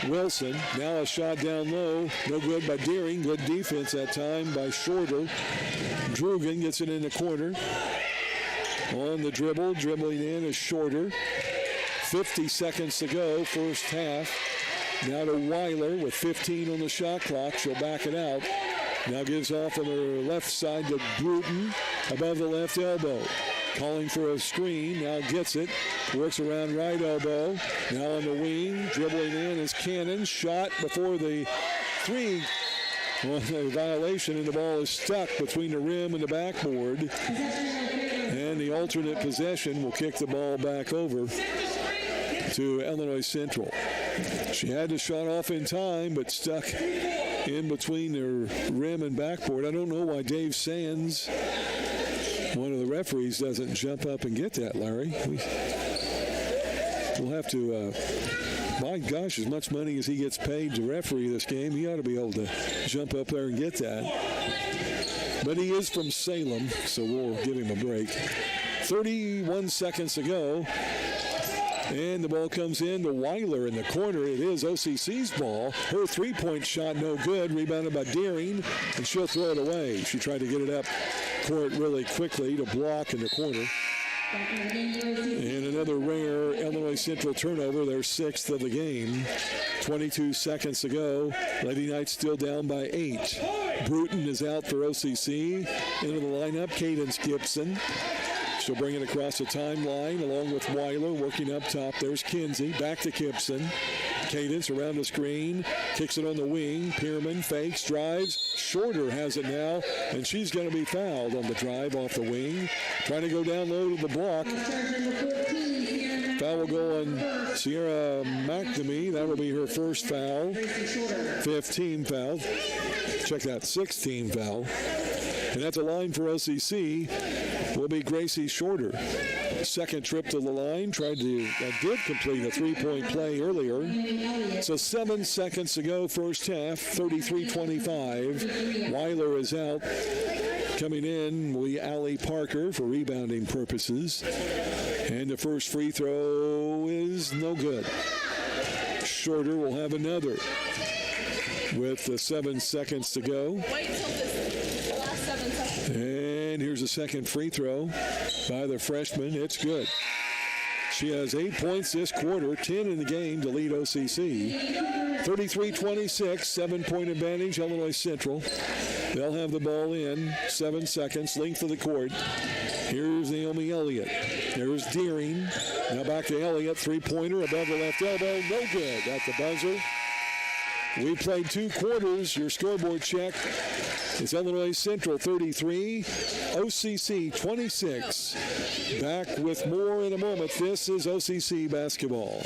Wilson. Now a shot down low. No good by Deering. Good defense that time by Shorter. Drugan gets it in the corner. On the dribble. Dribbling in is Shorter. 50 seconds to go, first half. Now to Weiler with 15 on the shot clock. She'll back it out. Now gives off on her left side to Bruton above the left elbow. Calling for a screen. Now gets it. Works around right elbow. Now on the wing. Dribbling in is Cannon. Shot before the three. On a violation, and the ball is stuck between the rim and the backboard. And the alternate possession will kick the ball back over to Illinois Central. She had the shot off in time, but stuck in between their rim and backboard. I don't know why Dave Sands, one of the referees, doesn't jump up and get that, Larry. We'll have to, my gosh, as much money as he gets paid to referee this game, he ought to be able to jump up there and get that. But he is from Salem, so we'll give him a break. 31 seconds to go. And the ball comes in to Weiler in the corner. It is OCC's ball. Her three-point shot no good. Rebounded by Deering, and she'll throw it away. She tried to get it up court really quickly to block in the corner. And another rare Illinois Central turnover, their 6th of the game. 22 seconds to go. Lady Knights still down by 8. Bruton is out for OCC. Into the lineup, Cadence Gibson. She'll bring it across the timeline along with Weiler working up top. There's Kinsey. Back to Gibson. Cadence around the screen. Kicks it on the wing. Pierman fakes, drives. Shorter has it now, and she's going to be fouled on the drive off the wing. Trying to go down low to the block. Foul will go on Sierra McNamee. That will be her first foul. 15 foul. Check that, 16 foul. And at the line for OCC will be Gracie Shorter. Second trip to the line. Did complete a three-point play earlier. So 7 seconds to go, first half, 33-25. Weiler is out. Coming in will be Allie Parker for rebounding purposes. And the first free throw is no good. Shorter will have another with the 7 seconds to go. Wait till the last 7 seconds. And here's a second free throw by the freshman. It's good. She has 8 points this quarter, 10 in the game to lead OCC. 33-26, 7-point advantage, Illinois Central. They'll have the ball in, 7 seconds, length of the court. Here's Naomi Elliott. There's Deering. Now back to Elliott, three-pointer above the left elbow. No good at the buzzer. We played 2 quarters. Your scoreboard check is Illinois Central 33, OCC 26. Back with more in a moment. This is OCC basketball.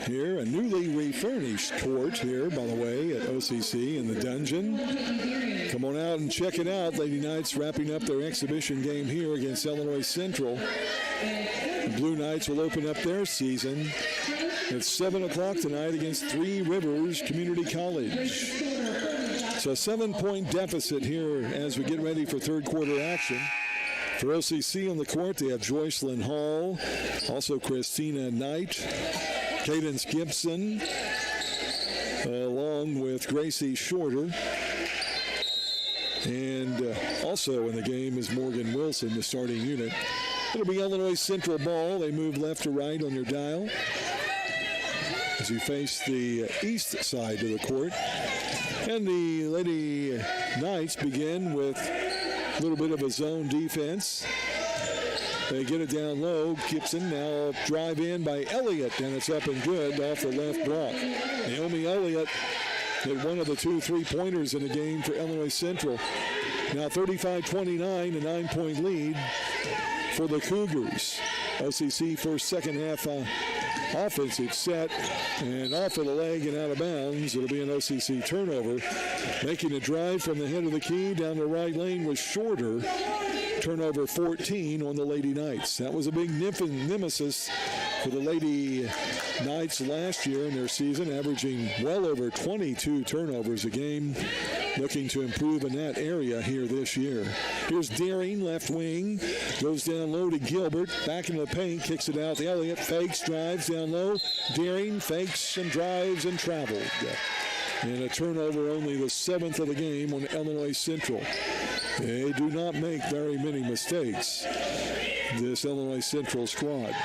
here, a newly refurnished court here, by the way, at OCC in the dungeon. Come on out and check it out. Lady Knights wrapping up their exhibition game here against Illinois Central. The Blue Knights will open up their season at 7 o'clock tonight against Three Rivers Community College. So a 7-point deficit here as we get ready for third quarter action. For OCC on the court, they have Joycelyn Hall, also Christina Knight, Cadence Gibson, along with Gracie Shorter. And also in the game is Morgan Wilson, the starting unit. It'll be Illinois Central ball. They move left to right on their dial as you face the east side of the court. And the Lady Knights begin with a little bit of a zone defense. They get it down low. Gibson now drive in by Elliott, and it's up and good off the left block. Naomi Elliott hit one of the 2 3-pointers in the game for Illinois Central. Now 35-29, a 9-point lead for the Cougars. OCC first second half offensive set, and off of the leg and out of bounds. It'll be an OCC turnover. Making a drive from the head of the key down the right lane was Shorter. Turnover 14 on the Lady Knights. That was a big nemesis for the Lady Knights last year in their season, averaging well over 22 turnovers a game. Looking to improve in that area here this year. Here's Deering, left wing, goes down low to Gilbert, back into the paint, kicks it out to Elliott, fakes, drives down low. Deering fakes and drives and traveled. And a turnover, only the 7th of the game on Illinois Central. They do not make very many mistakes, this Illinois Central squad.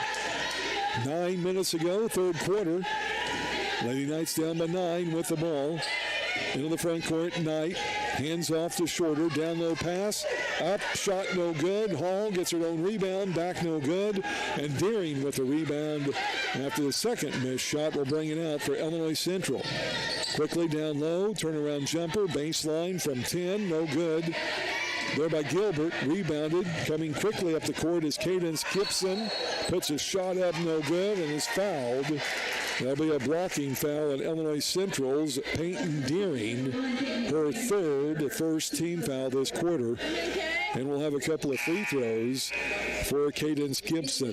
9 minutes ago, third quarter, Lady Knights down by 9 with the ball. Into the front court, Knight, hands off to Shorter, down low pass, up, shot no good. Hall gets her own rebound, back no good. And Deering with the rebound after the second missed shot will bring it out for Illinois Central. Quickly down low, turnaround jumper, baseline from 10, no good. There by Gilbert, rebounded, coming quickly up the court is Cadence Gibson, puts a shot up, no good, and is fouled. That'll be a blocking foul on Illinois Central's Peyton Deering, her first team foul this quarter. And we'll have a couple of free throws for Cadence Gibson.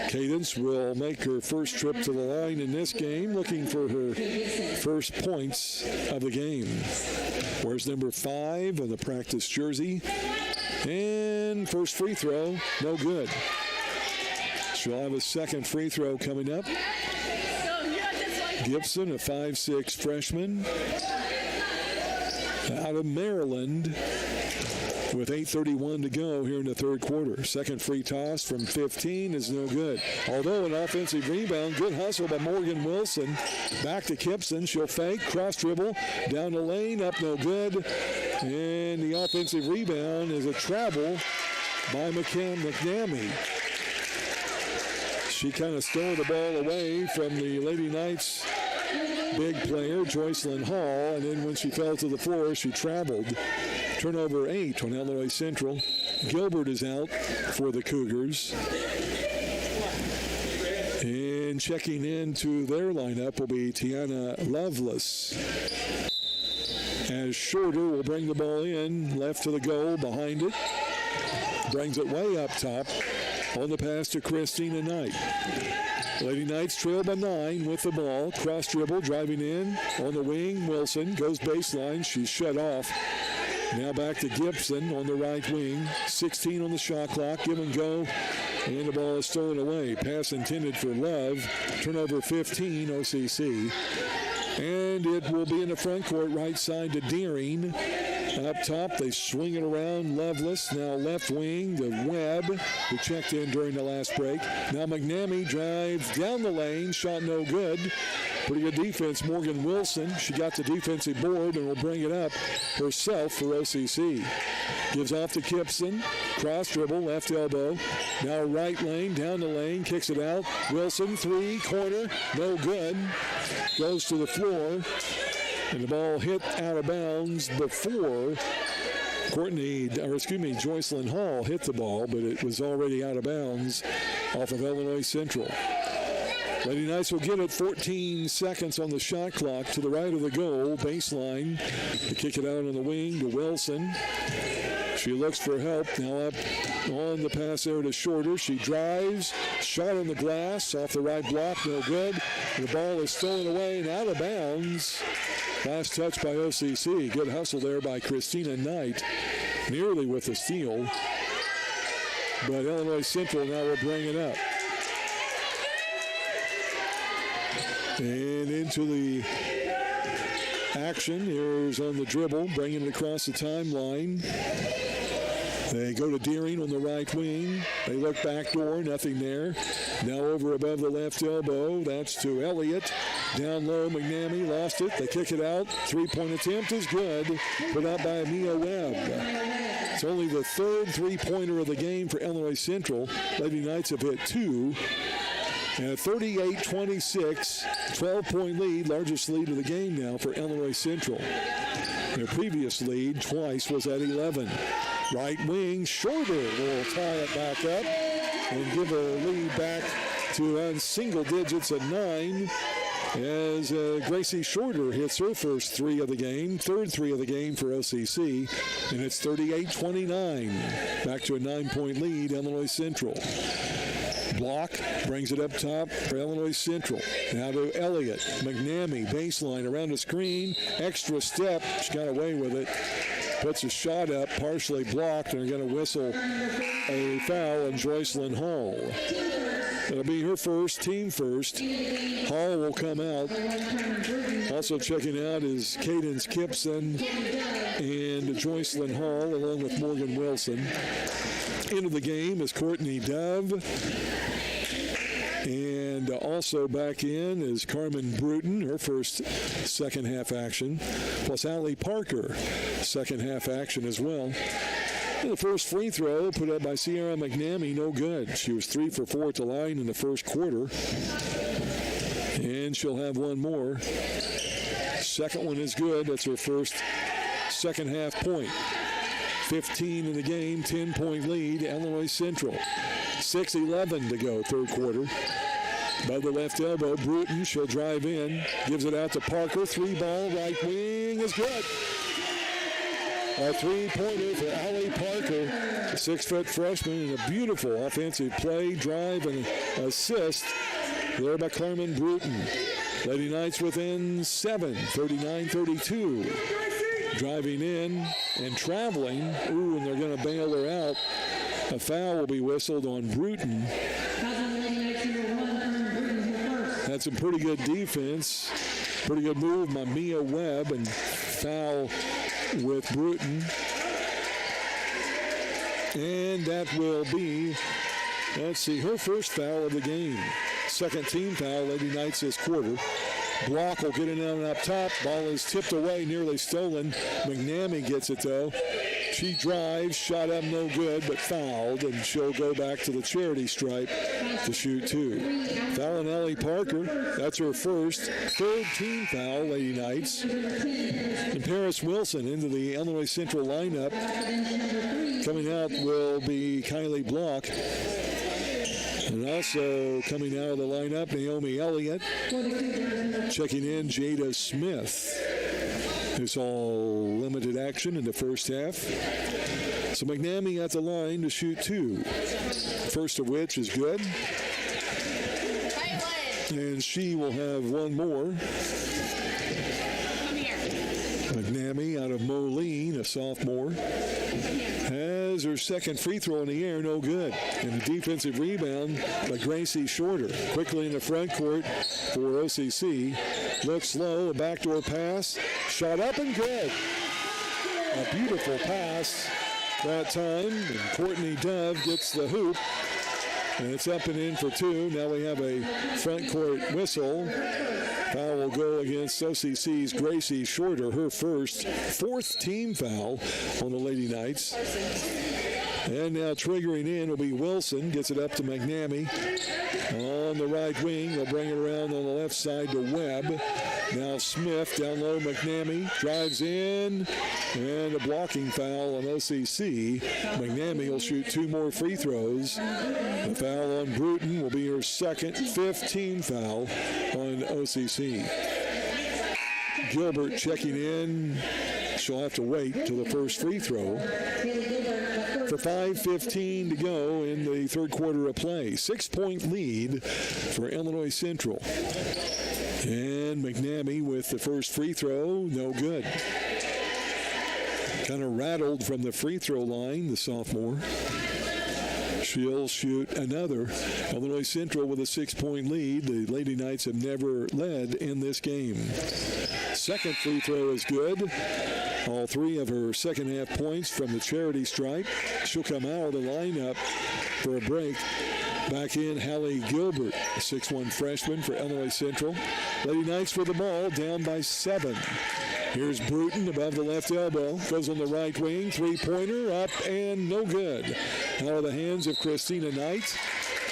Cadence will make her first trip to the line in this game, looking for her first points of the game. Wears number 5 on the practice jersey. And first free throw, no good. She'll have a second free throw coming up. Gibson, a 5'6" freshman out of Maryland, with 8:31 to go here in the third quarter. Second free toss from 15 is no good. Although an offensive rebound, good hustle by Morgan Wilson. Back to Gibson. She'll fake, cross dribble, down the lane, up no good. And the offensive rebound is a travel by McNamee. She kind of stole the ball away from the Lady Knights big player, Joycelyn Hall, and then when she fell to the floor, she traveled. Turnover 8 on Illinois Central. Gilbert is out for the Cougars. And checking into their lineup will be Tiana Lovelace. As Shorter will bring the ball in, left to the goal, behind it. Brings it way up top. On the pass to Christina Knight. Lady Knights trail by 9 with the ball. Cross dribble, driving in. On the wing, Wilson goes baseline. She's shut off. Now back to Gibson on the right wing. 16 on the shot clock. Give and go. And the ball is stolen away. Pass intended for Love. Turnover 15, OCC. And it will be in the front court, right side to Deering. Up top, they swing it around. Lovelace, now left wing to Webb, who checked in during the last break. Now McNamee drives down the lane, shot no good. Pretty good defense, Morgan Wilson. She got the defensive board and will bring it up herself for OCC. Gives off to Gibson, cross dribble, left elbow. Now right lane, down the lane, kicks it out. Wilson, 3, corner, no good. Goes to the floor. And the ball hit out of bounds before Joycelyn Hall hit the ball, but it was already out of bounds off of Illinois Central. Lady Knights will get it. 14 seconds on the shot clock to the right of the goal. Baseline. They kick it out on the wing to Wilson. She looks for help. Now up on the pass there to Shorter. She drives. Shot on the glass. Off the right block. No good. The ball is stolen away and out of bounds. Last touch by OCC. Good hustle there by Christina Knight. Nearly with the steal. But Illinois Central now will bring it up. And into the action. Here's on the dribble, bringing it across the timeline. They go to Deering on the right wing. They look back door, nothing there. Now over above the left elbow. That's to Elliott. Down low, McNamee lost it. They kick it out. Three-point attempt is good. Put out by Mia Webb. It's only the third three-pointer of the game for Illinois Central. Lady Knights have hit two. And a 38-26, 12-point lead, largest lead of the game now for Illinois Central. Their previous lead twice was at 11. Right wing, Shorter will tie it back up and give a lead back to single digits at 9 as Gracie Shorter hits her first three of the game, third three of the game for OCC, and it's 38-29. Back to a 9-point lead, Illinois Central. Block brings it up top for Illinois Central. Now to Elliott. McNamee, baseline around the screen. Extra step. She got away with it. Puts a shot up, partially blocked, and they're going to whistle a foul on Joycelyn Hall. It'll be her first, team first. Hall will come out. Also checking out is Cadence Kipson and Joycelyn Hall, along with Morgan Wilson. Into the game is Courtney Dove. And also back in is Carmen Bruton, her first second half action, plus Allie Parker, second half action as well. And the first free throw put up by Sierra McNamee, no good. She was 3 for 4 at the line in the first quarter. And she'll have one more. Second one is good. That's her first second half point. 15 in the game, 10-point lead, Illinois Central. 6:11 to go, third quarter. By the left elbow, Bruton, she'll drive in, gives it out to Parker. Three ball, right wing is good. A three-pointer for Allie Parker, a 6-foot freshman, and a beautiful offensive play, drive, and assist there by Carmen Bruton. Lady Knights within 7, 39-32. Driving in and traveling. Ooh, and they're going to bail her out. A foul will be whistled on Bruton. That's a pretty good defense. Pretty good move by Mia Webb, and foul with Bruton. And that will be, let's see, her first foul of the game. Second team foul, Lady Knights this quarter. Block will get it down up top. Ball is tipped away, nearly stolen. McNamee gets it though. She drives, shot up no good, but fouled, and she'll go back to the charity stripe to shoot two. Foul on Allie Parker. That's her first. Third team foul, Lady Knights. And Paris Wilson into the Illinois Central lineup. Coming out will be Kylie Block. And also coming out of the lineup, Naomi Elliott. Checking in, Jada Smith. It's all limited action in the first half. So McNamee at the line to shoot two. First of which is good. And she will have one more. McNamee out of Moline, a sophomore, has her second free throw in the air, no good. And a defensive rebound by Gracie Shorter. Quickly in the front court for OCC. Looks slow, a backdoor pass. Shot up and good. A beautiful pass that time. And Courtney Dove gets the hoop. And it's up and in for two. Now we have a front court whistle. Foul will go against OCC's Gracie Shorter, her first, fourth team foul on the Lady Knights. And now triggering in will be Wilson. Gets it up to McNamee. On the right wing, they'll bring it around on the left side to Webb. Now Smith down low. McNamee drives in, and a blocking foul on OCC. McNamee will shoot 2 more free throws. The foul on Bruton will be her second, 15 foul on OCC. Gilbert checking in. She'll have to wait till the first free throw. For 5:15 to go in the third quarter of play. 6-point lead for Illinois Central. And McNamee with the first free throw, no good. Kind of rattled from the free throw line, the sophomore. She'll shoot another. Illinois Central with a 6-point lead. The Lady Knights have never led in this game. Second free throw is good. All 3 of her second half points from the charity stripe. She'll come out of the lineup for a break. Back in Hallie Gilbert, a 6'1 freshman for Illinois Central. Lady Knights with the ball, down by 7. Here's Bruton above the left elbow. Goes on the right wing. 3-pointer up and no good. Out of the hands of Christina Knight.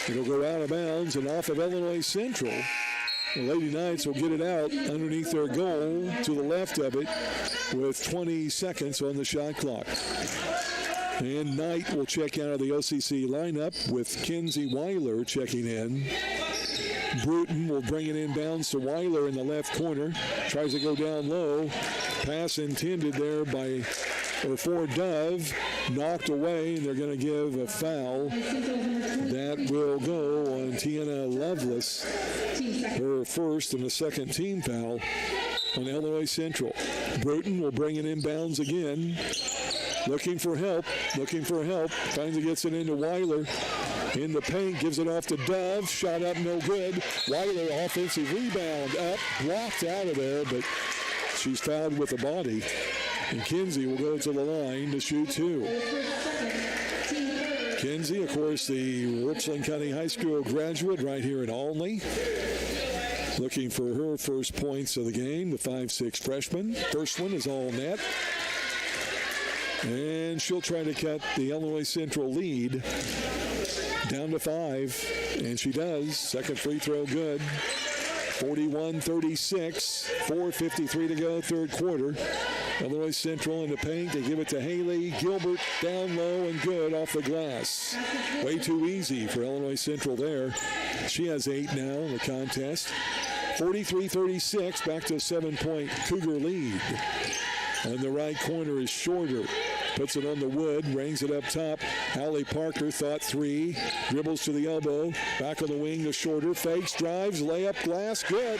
It'll go out of bounds and off of Illinois Central. The Lady Knights will get it out underneath their goal to the left of it with 20 seconds on the shot clock. And Knight will check out of the OCC lineup with Kinsey Weiler checking in. Bruton will bring it inbounds to Weiler in the left corner. Tries to go down low. Pass intended there for Dove. Knocked away, and they're going to give a foul. That will go on Tiana Lovelace. Her first and a second team foul on Illinois Central. Bruton will bring it inbounds again. Looking for help. Finally gets it into Weiler. In the paint, gives it off to Dove. Shot up, no good. Weiler, offensive rebound up. Blocked out of there, but she's fouled with the body. And Kinsey will go to the line to shoot 2. Kinsey, of course, the Richland County High School graduate right here in Olney. Looking for her first points of the game, the 5'6 freshman. First one is all net. And she'll try to cut the Illinois Central lead down to 5, and she does. Second free throw good. 41-36, 4:53 to go, third quarter. Illinois Central in the paint. They give it to Haley Gilbert, down low and good off the glass. Way too easy for Illinois Central there. She has 8 now in the contest. 43-36, back to a 7-point Cougar lead. On the right corner is Shorter. Puts it on the wood, rings it up top. Hallie Parker thought 3. Dribbles to the elbow. Back on the wing to Shorter. Fakes, drives, layup, glass, good.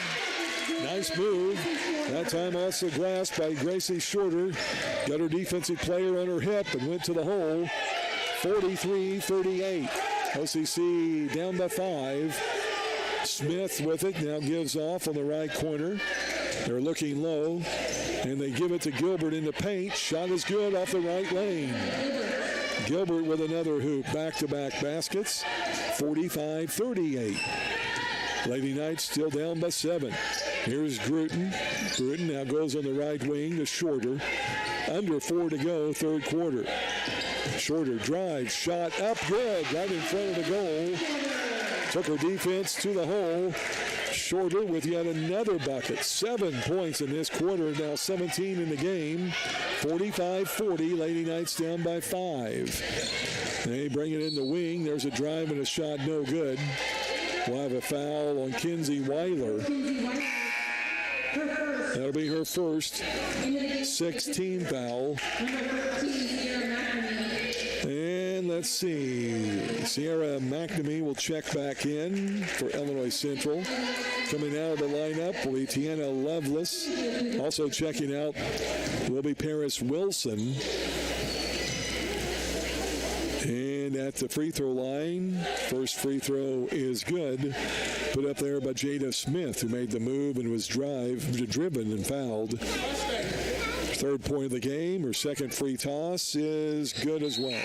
Nice move. That time off the glass by Gracie Shorter. Got her defensive player on her hip and went to the hole. 43-38. OCC down by 5. Smith with it. Now gives off on the right corner. They're looking low. And they give it to Gilbert in the paint. Shot is good off the right lane. Gilbert with another hoop. Back-to-back baskets. 45-38. Lady Knights still down by 7. Here's Bruton. Bruton now goes on the right wing to Shorter. Under 4 to go, third quarter. Shorter drives. Shot up good. Right in front of the goal. Took her defense to the hole. Shorter with yet another bucket. 7 points in this quarter, now 17 in the game. 45-40, Lady Knights down by 5. They bring it in the wing. There's a drive and a shot, no good. We'll have a foul on Kinsey Weiler. That'll be her first 16 foul. And let's see. Sierra McNamee will check back in for Illinois Central. Coming out of the lineup will be Tiana Lovelace. Also checking out will be Paris Wilson. And at the free throw line, first free throw is good. Put up there by Jada Smith, who made the move and was driven and fouled. Third point of the game, her second free toss is good as well.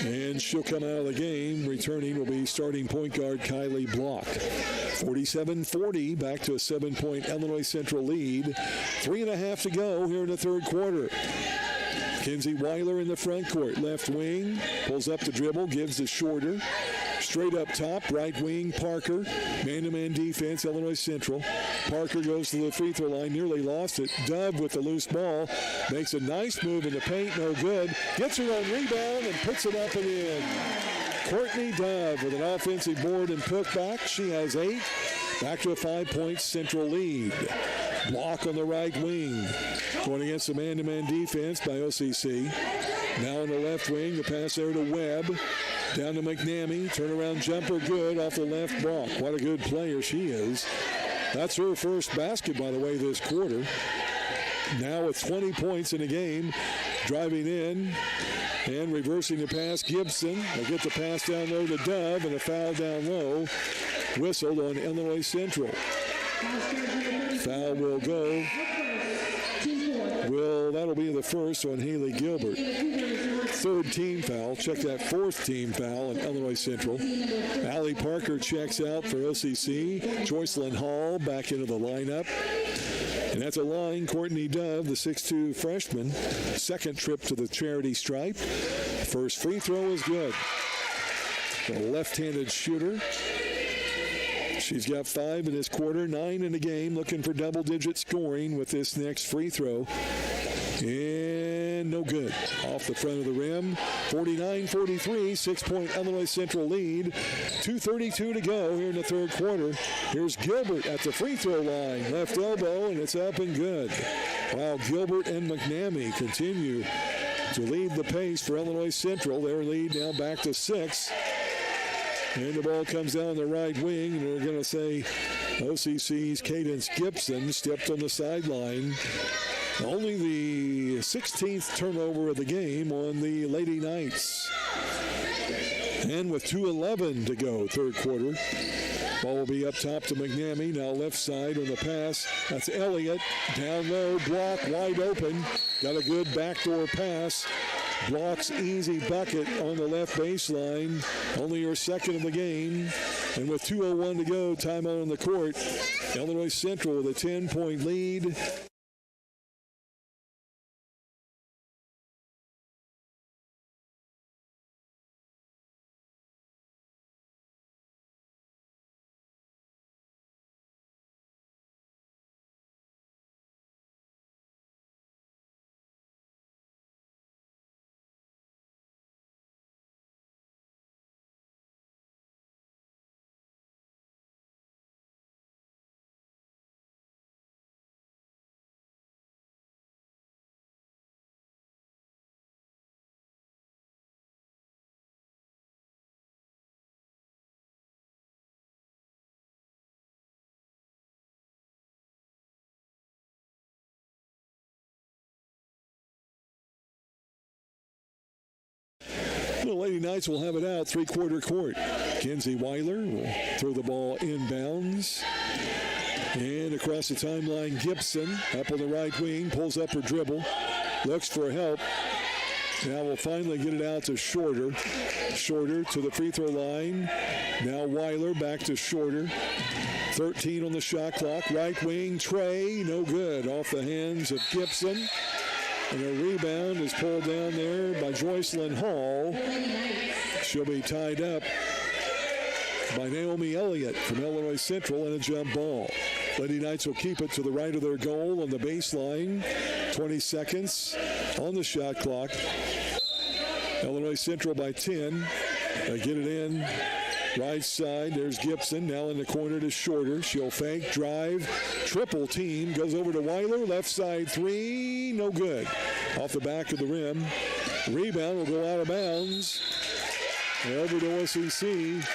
And she'll come out of the game. Returning will be starting point guard Kylie Block. 47-40, back to a 7-point Illinois Central lead. 3.5 to go here in the third quarter. Kinsey Weiler in the front court. Left wing, pulls up the dribble, gives to Shorter. Straight up top, right wing, Parker. Man-to-man defense, Illinois Central. Parker goes to the free throw line, nearly lost it. Dove with the loose ball. Makes a nice move in the paint, no good. Gets her own rebound and puts it up and in. Courtney Dove with an offensive board and putback. She has 8. Back to a 5-point Central lead. Block on the right wing. Going against the man-to-man defense by OCC. Now on the left wing, the pass there to Webb. Down to McNamee. Turnaround jumper good off the left block. What a good player she is. That's her first basket, by the way, this quarter. Now with 20 points in the game. Driving in and reversing the pass, Gibson. They'll get the pass down low to Dove and a foul down low. Whistled on Illinois Central. Foul will go. That'll be the first on Haley Gilbert. 3rd team foul. Check that 4th team foul on Illinois Central. Allie Parker checks out for OCC. Joycelyn Hall back into the lineup. And that's a line. Courtney Dove, the 6'2 freshman. 2nd trip to the charity stripe. First free throw is good. A left-handed shooter. She's got 5 in this quarter, 9 in the game, looking for double-digit scoring with this next free throw. And no good. Off the front of the rim. 49-43, 6-point Illinois Central lead. 2:32 to go here in the 3rd quarter. Here's Gilbert at the free throw line. Left elbow, and it's up and good. Wow, Gilbert and McNamee continue to lead the pace for Illinois Central. Their lead now back to 6. And the ball comes down the right wing, and we're going to say OCC's Cadence Gibson stepped on the sideline. Only the 16th turnover of the game on the Lady Knights. And with 2:11 to go, 3rd quarter. Ball will be up top to McNamee. Now left side on the pass. That's Elliott. Down low, block, wide open. Got a good backdoor pass. Blocks easy bucket on the left baseline. Only her 2nd of the game. And with 2:01 to go, timeout on the court. Illinois Central with a 10-point lead. The Lady Knights will have it out, 3-quarter court. Kenzie Weiler will throw the ball inbounds. And across the timeline, Gibson up on the right wing, pulls up her dribble, looks for help. Now we'll finally get it out to Shorter. Shorter to the free throw line. Now Weiler back to Shorter. 13 on the shot clock. Right wing, Trey, no good. Off the hands of Gibson. And a rebound is pulled down there by Joycelyn Hall. She'll be tied up by Naomi Elliott from Illinois Central and a jump ball. Lady Knights will keep it to the right of their goal on the baseline. 20 seconds on the shot clock. Illinois Central by 10. They get it in. Right side, there's Gibson, now in the corner to Shorter. She'll fake, drive, triple team, goes over to Weiler, left side 3, no good. Off the back of the rim. Rebound will go out of bounds. And over to OCC.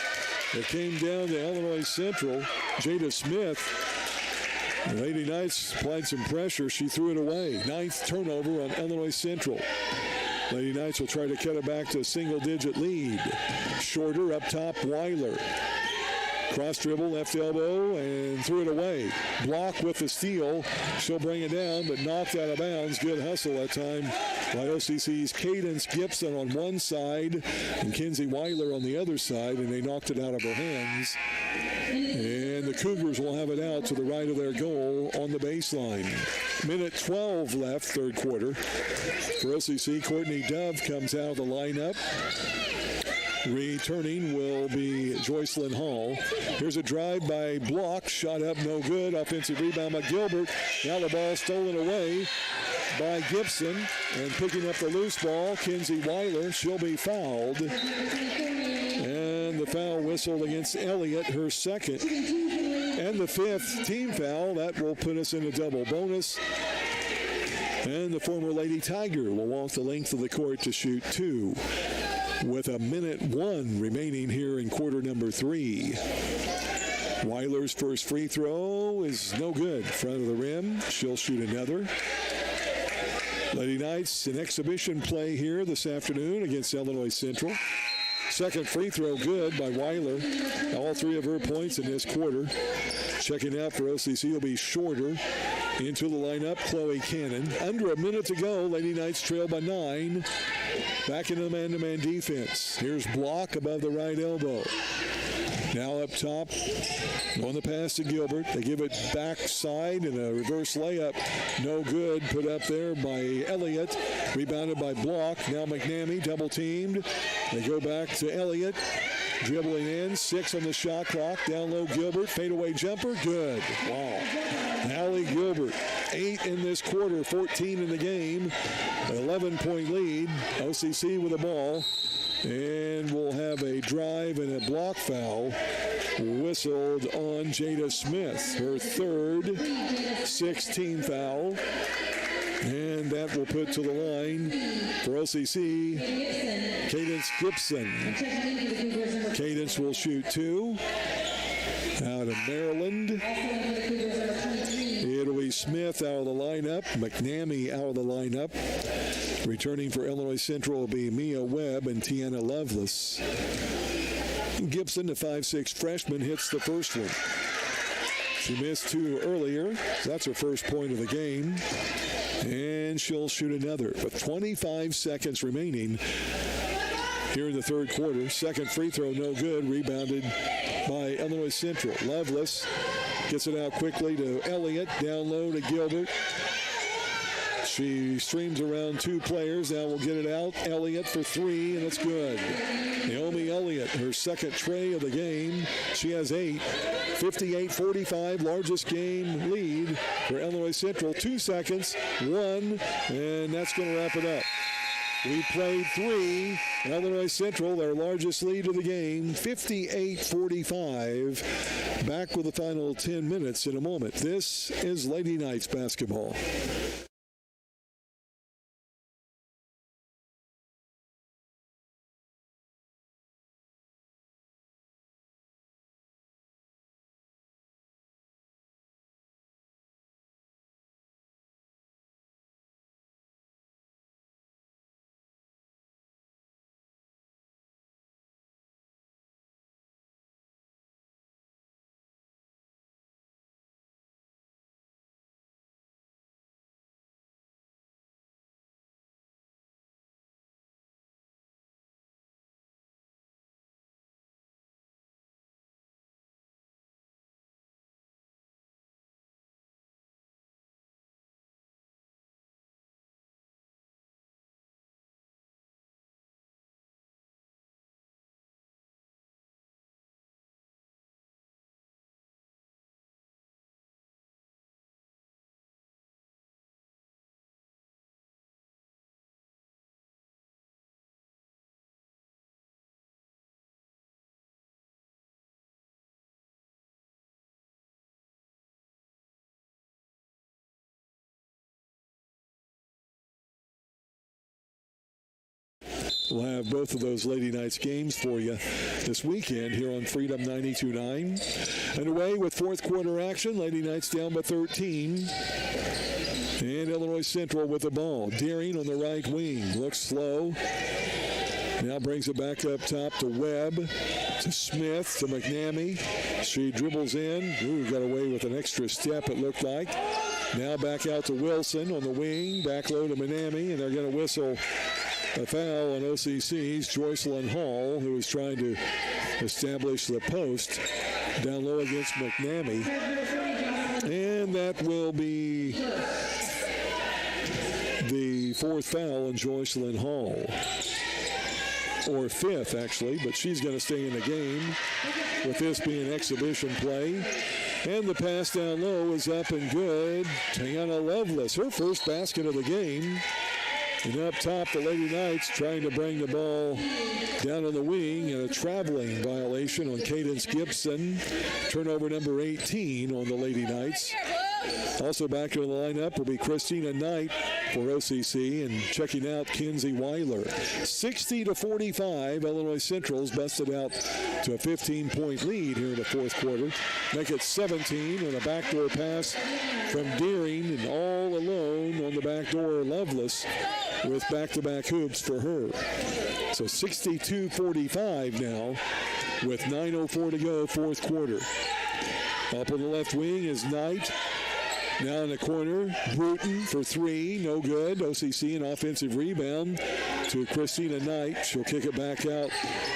It came down to Illinois Central. Jada Smith. The Lady Knights applied some pressure. She threw it away. 9th turnover on Illinois Central. Lady Knights will try to cut it back to a single-digit lead. Shorter up top, Weiler. Cross dribble, left elbow, and threw it away. Block with the steal. She'll bring it down, but knocked out of bounds. Good hustle that time by OCC's Cadence Gibson on one side and Kenzie Weiler on the other side, and they knocked it out of her hands. And the Cougars will have it out to the right of their goal on the baseline. Minute 12 left, 3rd quarter. For OCC, Courtney Dove comes out of the lineup. Returning will be Joycelyn Hall. Here's a drive by Block. Shot up, no good. Offensive rebound by Gilbert. Now the ball stolen away by Gibson. And picking up the loose ball, Kinsey Weiler. She'll be fouled. And the foul whistled against Elliott, her second. And the fifth team foul. That will put us in a double bonus. And the former Lady Tiger will walk the length of the court to shoot two, with a minute 1 remaining here in quarter number 3. Weiler's first free throw is no good. Front of the rim. She'll shoot another. Lady Knights in exhibition play here this afternoon against Illinois Central. Second free throw good by Weiler. All 3 of her points in this quarter. Checking out for OCC will be Shorter. Into the lineup, Chloe Cannon. Under a minute to go, Lady Knights trail by 9. Back into the man-to-man defense. Here's Block above the right elbow. Now up top, on the pass to Gilbert. They give it backside and a reverse layup. No good. Put up there by Elliott. Rebounded by Block. Now McNamee double teamed. They go back to Elliott. Dribbling in. 6 on the shot clock. Down low Gilbert. Fadeaway jumper. Good. Wow. Allie Gilbert. 8 in this quarter. 14 in the game. 11-point lead. OCC with the ball. And we'll have a drive and a block foul whistled on Jada Smith. Her third 16th foul. And that will put to the line for OCC, Cadence Gibson. Cadence will shoot 2. Out of Maryland. It'll be Smith out of the lineup. McNamee out of the lineup. Returning for Illinois Central will be Mia Webb and Tiana Lovelace. Gibson, the 5'6" freshman, hits the first one. She missed 2 earlier. That's her first point of the game. And she'll shoot another. With 25 seconds remaining here in the third quarter. Second free throw, no good. Rebounded by Illinois Central. Lovelace gets it out quickly to Elliott. Down low to Gilbert. She streams around 2 players. Now we'll get it out. Elliott for 3, and it's good. Naomi Elliott, her second tray of the game. She has 8. 58-45, largest game lead for Illinois Central. 2 seconds, 1, and that's going to wrap it up. We played 3. Illinois Central, their largest lead of the game, 58-45. Back with the final 10 minutes in a moment. This is Lady Knights basketball. We'll have both of those Lady Knights games for you this weekend here on Freedom 92.9. Underway with fourth quarter action. Lady Knights down by 13. And Illinois Central with the ball. Deering on the right wing. Looks slow. Now brings it back up top to Webb, to Smith, to McNamee. She dribbles in. Ooh, got away with an extra step, it looked like. Now back out to Wilson on the wing. Back low to McNamee, and they're going to whistle a foul on OCC's Joycelyn Hall, who is trying to establish the post down low against McNamee. And that will be the fourth foul on Joycelyn Hall. or fifth, actually, but she's going to stay in the game with this being exhibition play. And the pass down low is up and good. Tiana Lovelace, her first basket of the game. And up top, the Lady Knights trying to bring the ball down on the wing, and a traveling violation on Cadence Gibson. Turnover number 18 on the Lady Knights. Also back to the lineup will be Christina Knight for OCC, and checking out Kinsey Weiler. 60-45, Illinois Central's busted out to a 15-point lead here in the fourth quarter. Make it 17 on a backdoor pass from Deering, and all alone on the backdoor, Lovelace, with back-to-back hoops for her. So 62-45 now with 9:04 to go, fourth quarter. Up on the left wing is Knight. Now in the corner, Bruton for three, no good. OCC an offensive rebound to Christina Knight. She'll kick it back out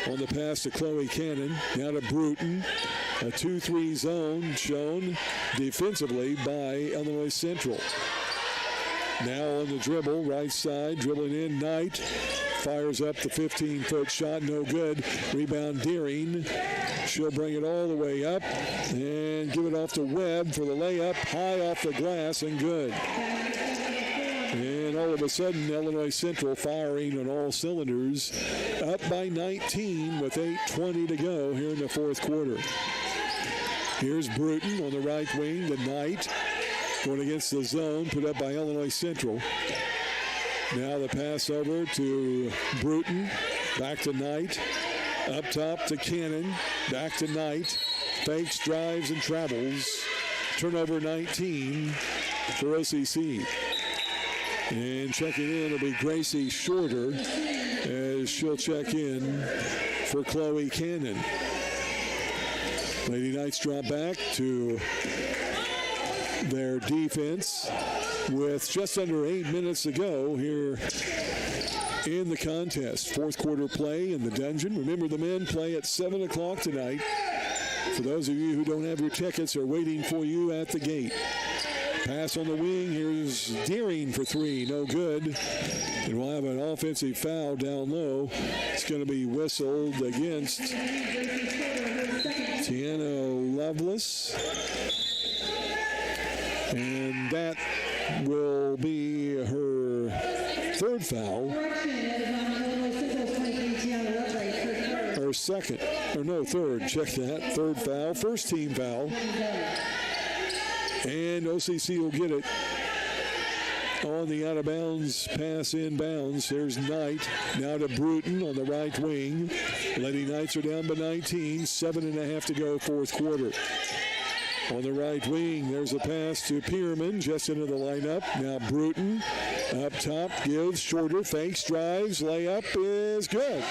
on the pass to Chloe Cannon. Now to Bruton. A 2-3 zone shown defensively by Illinois Central. Now on the dribble, right side, dribbling in, Knight. Fires up the 15-foot shot, no good. Rebound Deering. She'll bring it all the way up and give it off to Webb for the layup. High off the glass and good. And all of a sudden, Illinois Central firing on all cylinders. Up by 19 with 8:20 to go here in the fourth quarter. Here's Bruton on the right wing, the Knight. Going against the zone, put up by Illinois Central. Now the pass over to Bruton. Back to Knight. Up top to Cannon. Back to Knight. Fakes, drives, and travels. Turnover 19 for OCC. And checking in will be Gracie Shorter as she'll check in for Chloe Cannon. Lady Knights drop back to their defense with just under 8 minutes to go here in the contest. Fourth quarter play in the Dungeon. Remember, the men play at 7 o'clock tonight. For those of you who don't have your tickets, are waiting for you at the gate. Pass on the wing. Here's Deering for three. No good. And we'll have an offensive foul down low. It's going to be whistled against Tiana Lovelace. And that will be her third foul. Or second. Or no, third. Check that. Third foul. First team foul. And OCC will get it on the out-of-bounds pass inbounds. Here's Knight. Now to Bruton on the right wing. Lady Knights are down by 19. 7.5 to go, fourth quarter. On the right wing, there's a pass to Pierman, just into the lineup. Now Bruton up top, gives, Shorter, fakes, drives, layup is good.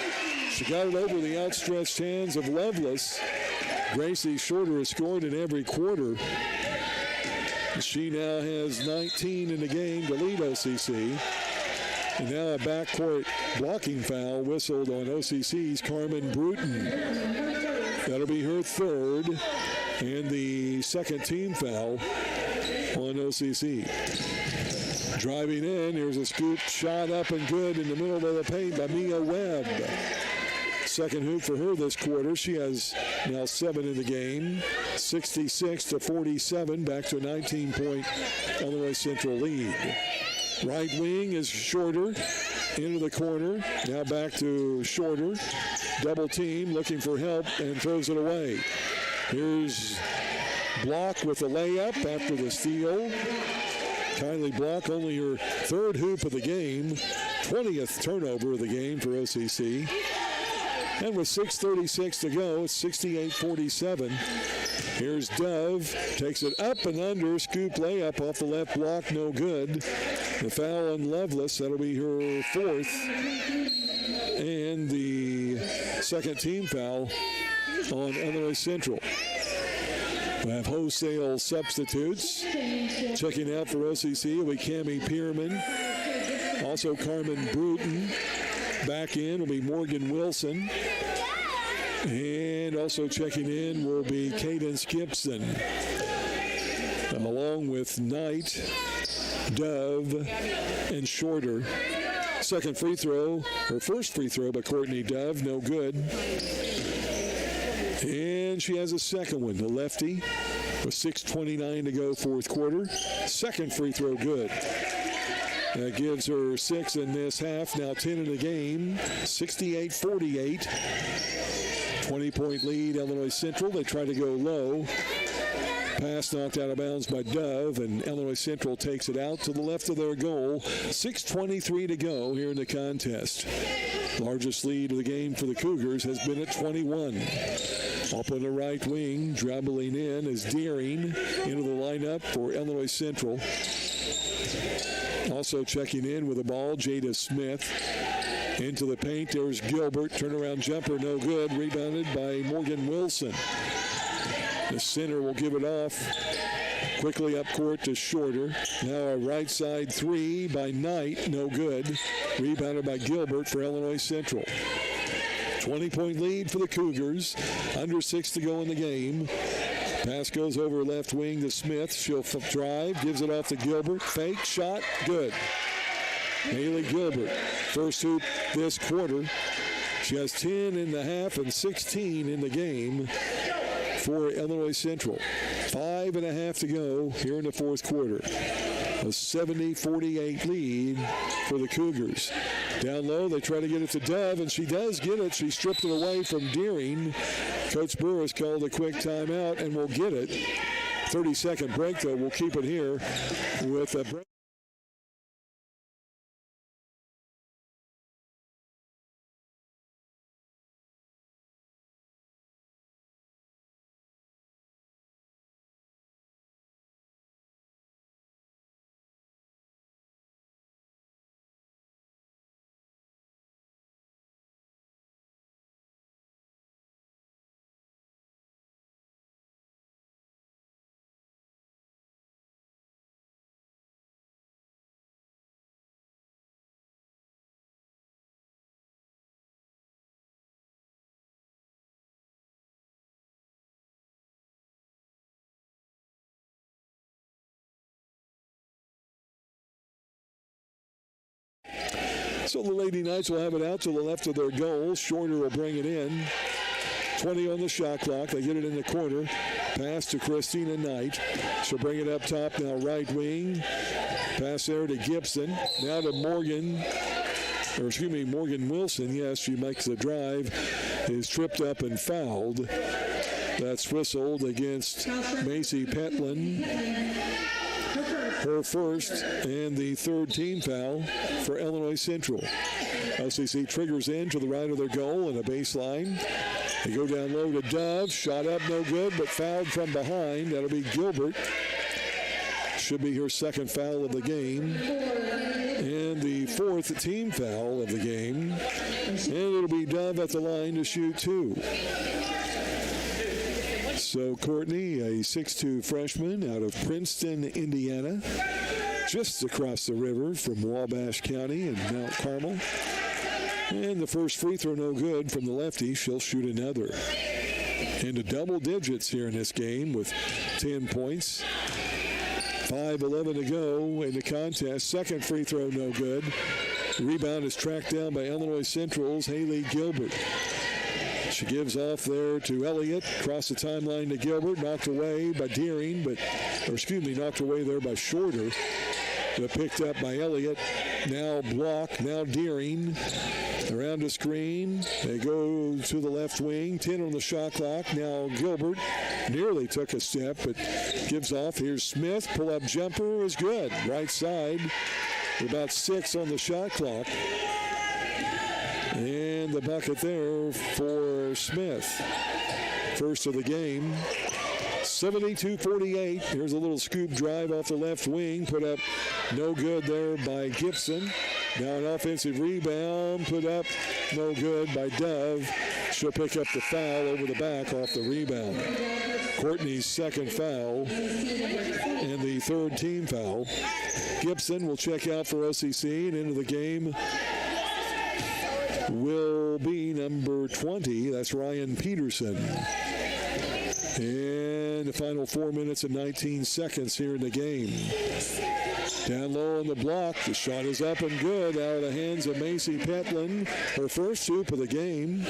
She got it over the outstretched hands of Lovelace. Gracie Shorter has scored in every quarter. She now has 19 in the game to lead OCC. And now a backcourt blocking foul whistled on OCC's Carmen Bruton. That'll be her third and the second team foul on OCC. Driving in, here's a scoop shot up and good in the middle of the paint by Mia Webb. Second hoop for her this quarter. She has now 7 in the game. 66-47, back to a 19-point Illinois Central lead. Right wing is Shorter into the corner. Now back to Shorter. Double team, looking for help, and throws it away. Here's Block with a layup after the steal. Kylie Block, only her third hoop of the game. 20th turnover of the game for OCC. And with 6:36 to go, it's 68-47. Here's Dove, takes it up and under, scoop layup off the left block, no good. The foul on Lovelace, that'll be her fourth. And the second team foul on Illinois Central. We have wholesale substitutes. Checking out for OCC will be Cammie Pierman. Also Carmen Bruton. Back in will be Morgan Wilson. And also checking in will be Cadence Gibson. Along with Knight, Dove, and Shorter. Second free throw, her first free throw by Courtney Dove, no good. And she has a second one, the lefty, with 6:29 to go, fourth quarter. Second free throw good. That gives her 6 in this half, now 10 in the game, 68-48. 20-point lead, Illinois Central. They try to go low. Pass knocked out of bounds by Dove, and Illinois Central takes it out to the left of their goal. 6:23 to go here in the contest. Largest lead of the game for the Cougars has been at 21. Up on the right wing, dribbling in is Deering into the lineup for Illinois Central. Also checking in with the ball, Jada Smith. Into the paint, there's Gilbert. Turnaround jumper, no good. Rebounded by Morgan Wilson. The center will give it off. Quickly up court to Shorter. Now a right side three by Knight, no good. Rebounded by Gilbert for Illinois Central. 20-point lead for the Cougars. Under 6 to go in the game. Pass goes over left wing to Smith. She'll drive, gives it off to Gilbert. Fake shot, good. Haley Gilbert, first hoop this quarter. She has 10 in the half and 16 in the game for Illinois Central. 5.5 to go here in the fourth quarter. A 70-48 lead for the Cougars. Down low, they try to get it to Dove, and she does get it. She stripped it away from Deering. Coach Burris called a quick timeout and will get it. 30-second break, though. We'll keep it here with a break. So the Lady Knights will have it out to the left of their goal. Shorter will bring it in. 20 on the shot clock. They get it in the corner. Pass to Christina Knight. She'll bring it up top now, right wing. Pass there to Gibson. Now to Morgan Wilson. Yes, she makes the drive. Is tripped up and fouled. That's whistled against Macy Petlin. Her first and the third team foul for Illinois Central. OCC triggers in to the right of their goal and a baseline. They go down low to Dove. Shot up, no good, but fouled from behind. That'll be Gilbert. Should be her second foul of the game. And the fourth team foul of the game. And it'll be Dove at the line to shoot two. So Courtney, a 6'2" freshman out of Princeton, Indiana, just across the river from Wabash County and Mount Carmel. And the first free throw no good from the lefty. She'll shoot another. Into double digits here in this game with 10 points. 5:11 to go in the contest. Second free throw no good. Rebound is tracked down by Illinois Central's Haley Gilbert. She gives off there to Elliott. Across the timeline to Gilbert. Knocked away by Deering, knocked away there by Shorter. But picked up by Elliott. Now blocked. Now Deering. Around the screen. They go to the left wing. 10 on the shot clock. Now Gilbert nearly took a step, but gives off. Here's Smith. Pull-up jumper is good. Right side. About 6 on the shot clock. And the bucket there for Smith. First of the game. 72-48. Here's a little scoop drive off the left wing. Put up no good there by Gibson. Now an offensive rebound. Put up no good by Dove. She'll pick up the foul over the back off the rebound. Courtney's second foul and the third team foul. Gibson will check out for OCC, and into the game will be number 20. That's Ryan Peterson. And the final 4 minutes and 19 seconds here in the game. Down low on the block. The shot is up and good out of the hands of Macy Petlin. Her first hoop of the game.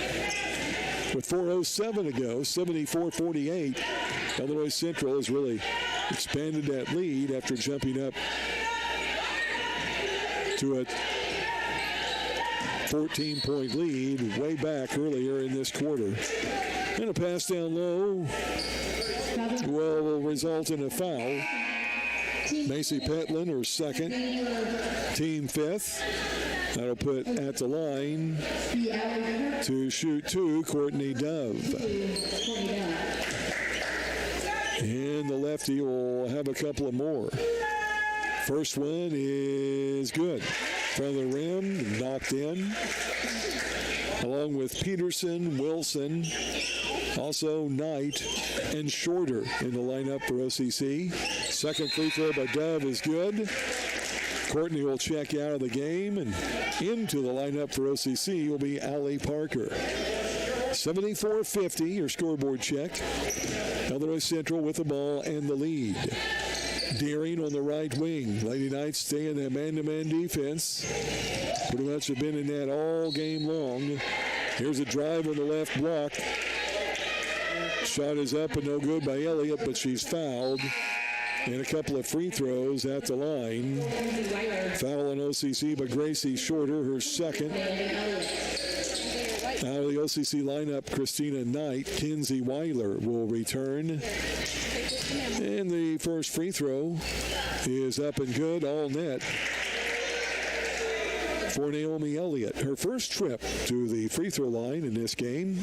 With 4:07 to go, 74-48. Illinois Central has really expanded that lead after jumping up to a 14-point lead way back earlier in this quarter. And a pass down low will result in a foul. Macy Petlin, her second, team fifth. That'll put at the line to shoot two, Courtney Dove. And the lefty will have a couple of more. First one is good. Front of the rim, knocked in. Along with Peterson, Wilson, also Knight, and Shorter in the lineup for OCC. Second free throw by Dove is good. Courtney will check out of the game, and into the lineup for OCC will be Allie Parker. 74-50, your scoreboard check. Illinois Central with the ball and the lead. Deering on the right wing. Lady Knights stay in that man-to-man defense. Pretty much have been in that all game long. Here's a drive on the left block. Shot is up and no good by Elliott, but she's fouled. And a couple of free throws at the line. Foul on OCC by Gracie Shorter, her second. Out of the OCC lineup, Christina Knight. Kinsey Weiler will return. And the first free throw is up and good, all net for Naomi Elliott. Her first trip to the free throw line in this game.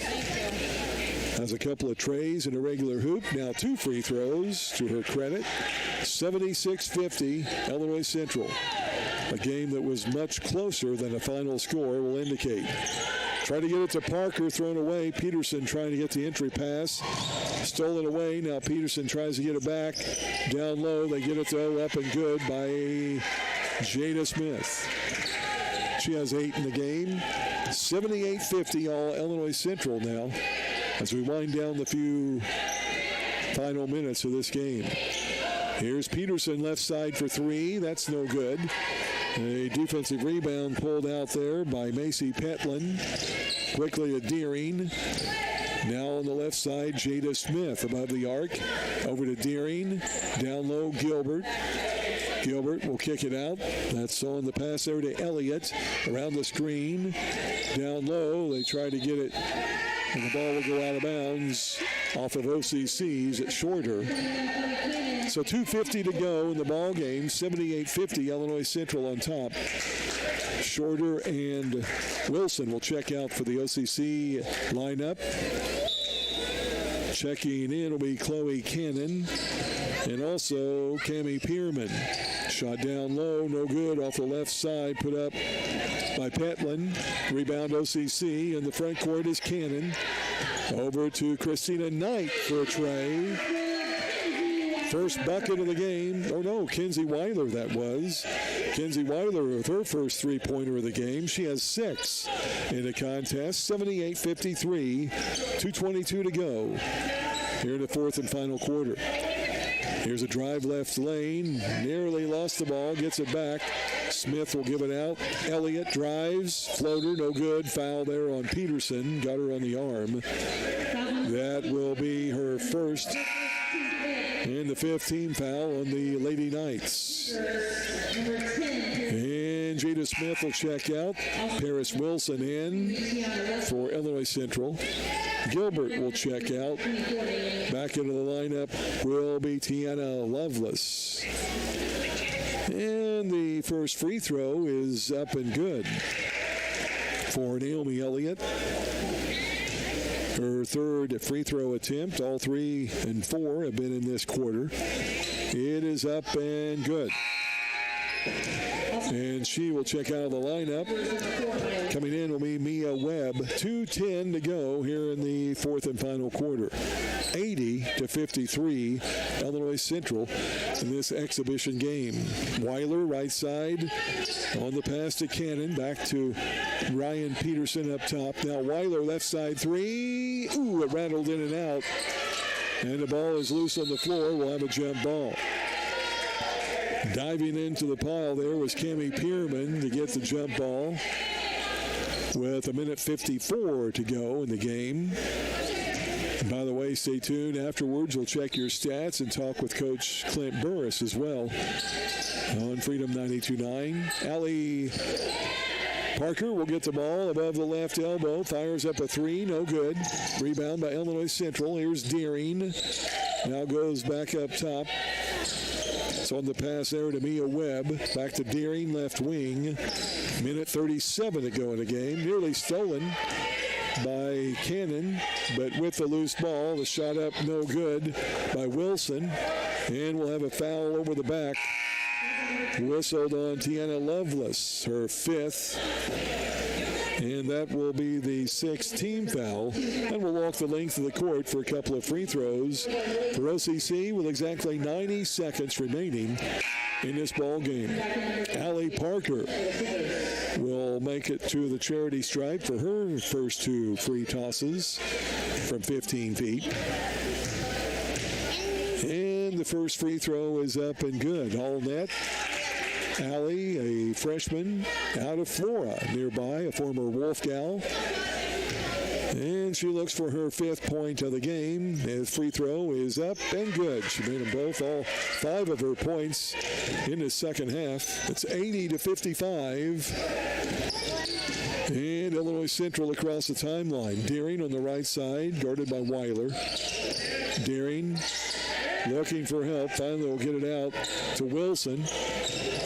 Has a couple of trays and a regular hoop. Now two free throws to her credit. 76-50, Illinois Central. A game that was much closer than the final score will indicate. Try to get it to Parker, thrown away. Peterson trying to get the entry pass. Stolen away. Now Peterson tries to get it back. Down low. They get it though up and good by Jada Smith. She has 8 in the game. 78-50 all Illinois Central now as we wind down the few final minutes of this game. Here's Peterson left side for three. That's no good. A defensive rebound pulled out there by Macy Petlin. Quickly to Deering. Now on the left side, Jada Smith above the arc. Over to Deering. Down low, Gilbert. Gilbert will kick it out. That's on the pass there to Elliott. Around the screen. Down low, they try to get it. And the ball will go out of bounds off of OCC's at Shorter. So 2:50 to go in the ball game. 78-50, Illinois Central on top. Shorter and Wilson will check out for the OCC lineup. Checking in will be Chloe Cannon and also Cammie Pearman. Shot down low, no good off the left side, put up by Petlin. Rebound OCC, and the front court is Cannon. Over to Christina Knight for a tray. First bucket of the game. Oh no, Kinsey Weiler that was. Kinsey Weiler with her first three-pointer of the game. She has 6 in the contest. 78-53, 2:22 to go here in the fourth and final quarter. Here's a drive left lane. Nearly lost the ball. Gets it back. Smith will give it out. Elliott drives. Floater, no good. Foul there on Peterson. Got her on the arm. That will be her first and the 5th team foul on the Lady Knights. And Jada Smith will check out. Paris Wilson in for Illinois Central. Gilbert will check out. Back into the lineup will be Tiana Lovelace. And the first free throw is up and good for Naomi Elliott. Her third free throw attempt. All 3 and 4 have been in this quarter. It is up and good. And she will check out of the lineup. Coming in will be Mia Webb. 2:10 to go here in the fourth and final quarter. 80-53, Illinois Central in this exhibition game. Weiler, right side, on the pass to Cannon. Back to Ryan Peterson up top. Now Weiler, left side three. Ooh, it rattled in and out. And the ball is loose on the floor. We'll have a jump ball. Diving into the pile there was Cammie Pierman to get the jump ball with 1:54 to go in the game. And by the way, stay tuned. Afterwards, we'll check your stats and talk with Coach Clint Burris as well on Freedom 92.9. Allie Parker will get the ball above the left elbow. Fires up a three. No good. Rebound by Illinois Central. Here's Deering. Now goes back up top. So on the pass there to Mia Webb. Back to Deering, left wing. 1:37 to go in the game. Nearly stolen by Cannon, but with the loose ball, the shot up no good by Wilson, and we'll have a foul over the back. Whistled on Tiana Lovelace, her 5th, and that will be the 6th team foul, and we'll walk the length of the court for a couple of free throws for OCC with exactly 90 seconds remaining in this ball game. Allie Parker will make it to the charity stripe for her first 2 free tosses from 15 feet. And the first free throw is up and good. All net. Allie, a freshman out of Flora nearby, a former Wolf gal. And she looks for her 5th point of the game. The free throw is up and good. She made them both, all 5 of her points in the second half. It's 80-55. And Illinois Central across the timeline. Deering on the right side, guarded by Weiler. Deering looking for help. Finally will get it out to Wilson.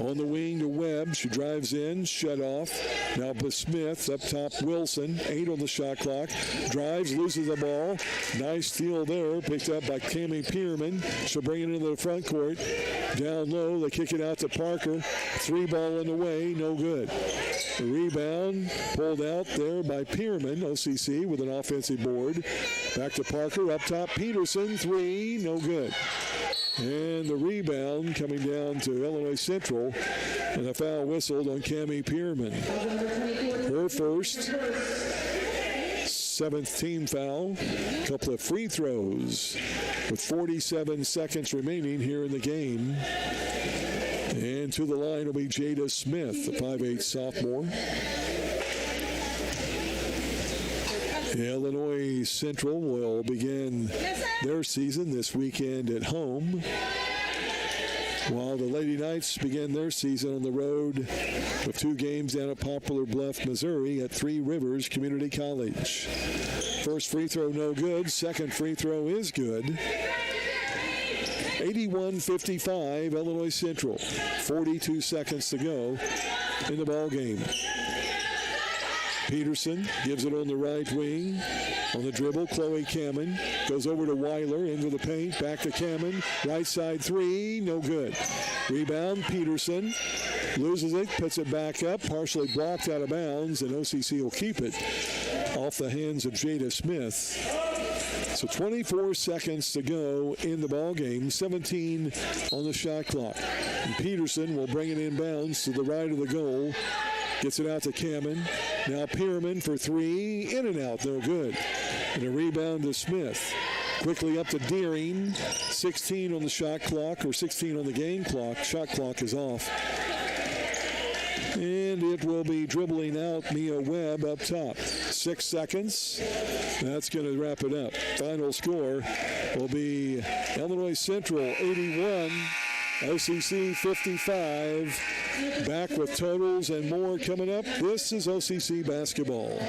On the wing to Webb. She drives in, shut off. Now Smith up top. Wilson, 8 on the shot clock. Drives, loses the ball. Nice steal there. Picked up by Cammie Pierman. She'll bring it into the front court. Down low, they kick it out to Parker. 3 ball in the way, no good. The rebound pulled out there by Pierman. OCC with an offensive board. Back to Parker. Up top, Peterson. 3, no good. And the rebound coming down to Illinois Central, and a foul whistled on Cammie Pierman. Her first, 7th team foul. A couple of free throws with 47 seconds remaining here in the game. And to the line will be Jada Smith, the 5'8" sophomore. Illinois Central will begin their season this weekend at home, while the Lady Knights begin their season on the road with 2 games down at Poplar Bluff, Missouri at Three Rivers Community College. First free throw no good. Second free throw is good. 81-55 Illinois Central. 42 seconds to go in the ball game. Peterson gives it on the right wing. On the dribble, Chloe Cammon goes over to Weiler, into the paint, back to Cammon. Right side 3, no good. Rebound, Peterson loses it, puts it back up, partially blocked out of bounds, and OCC will keep it off the hands of Jada Smith. So 24 seconds to go in the ball game, 17 on the shot clock. And Peterson will bring it inbounds to the right of the goal. Gets it out to Cammon. Now Pierman for 3. In and out, no good. And a rebound to Smith. Quickly up to Deering. 16 on the shot clock, or 16 on the game clock. Shot clock is off. And it will be dribbling out Mia Webb up top. 6 seconds. That's going to wrap it up. Final score will be Illinois Central 81. OCC 55. Back with totals and more coming up. This is OCC basketball.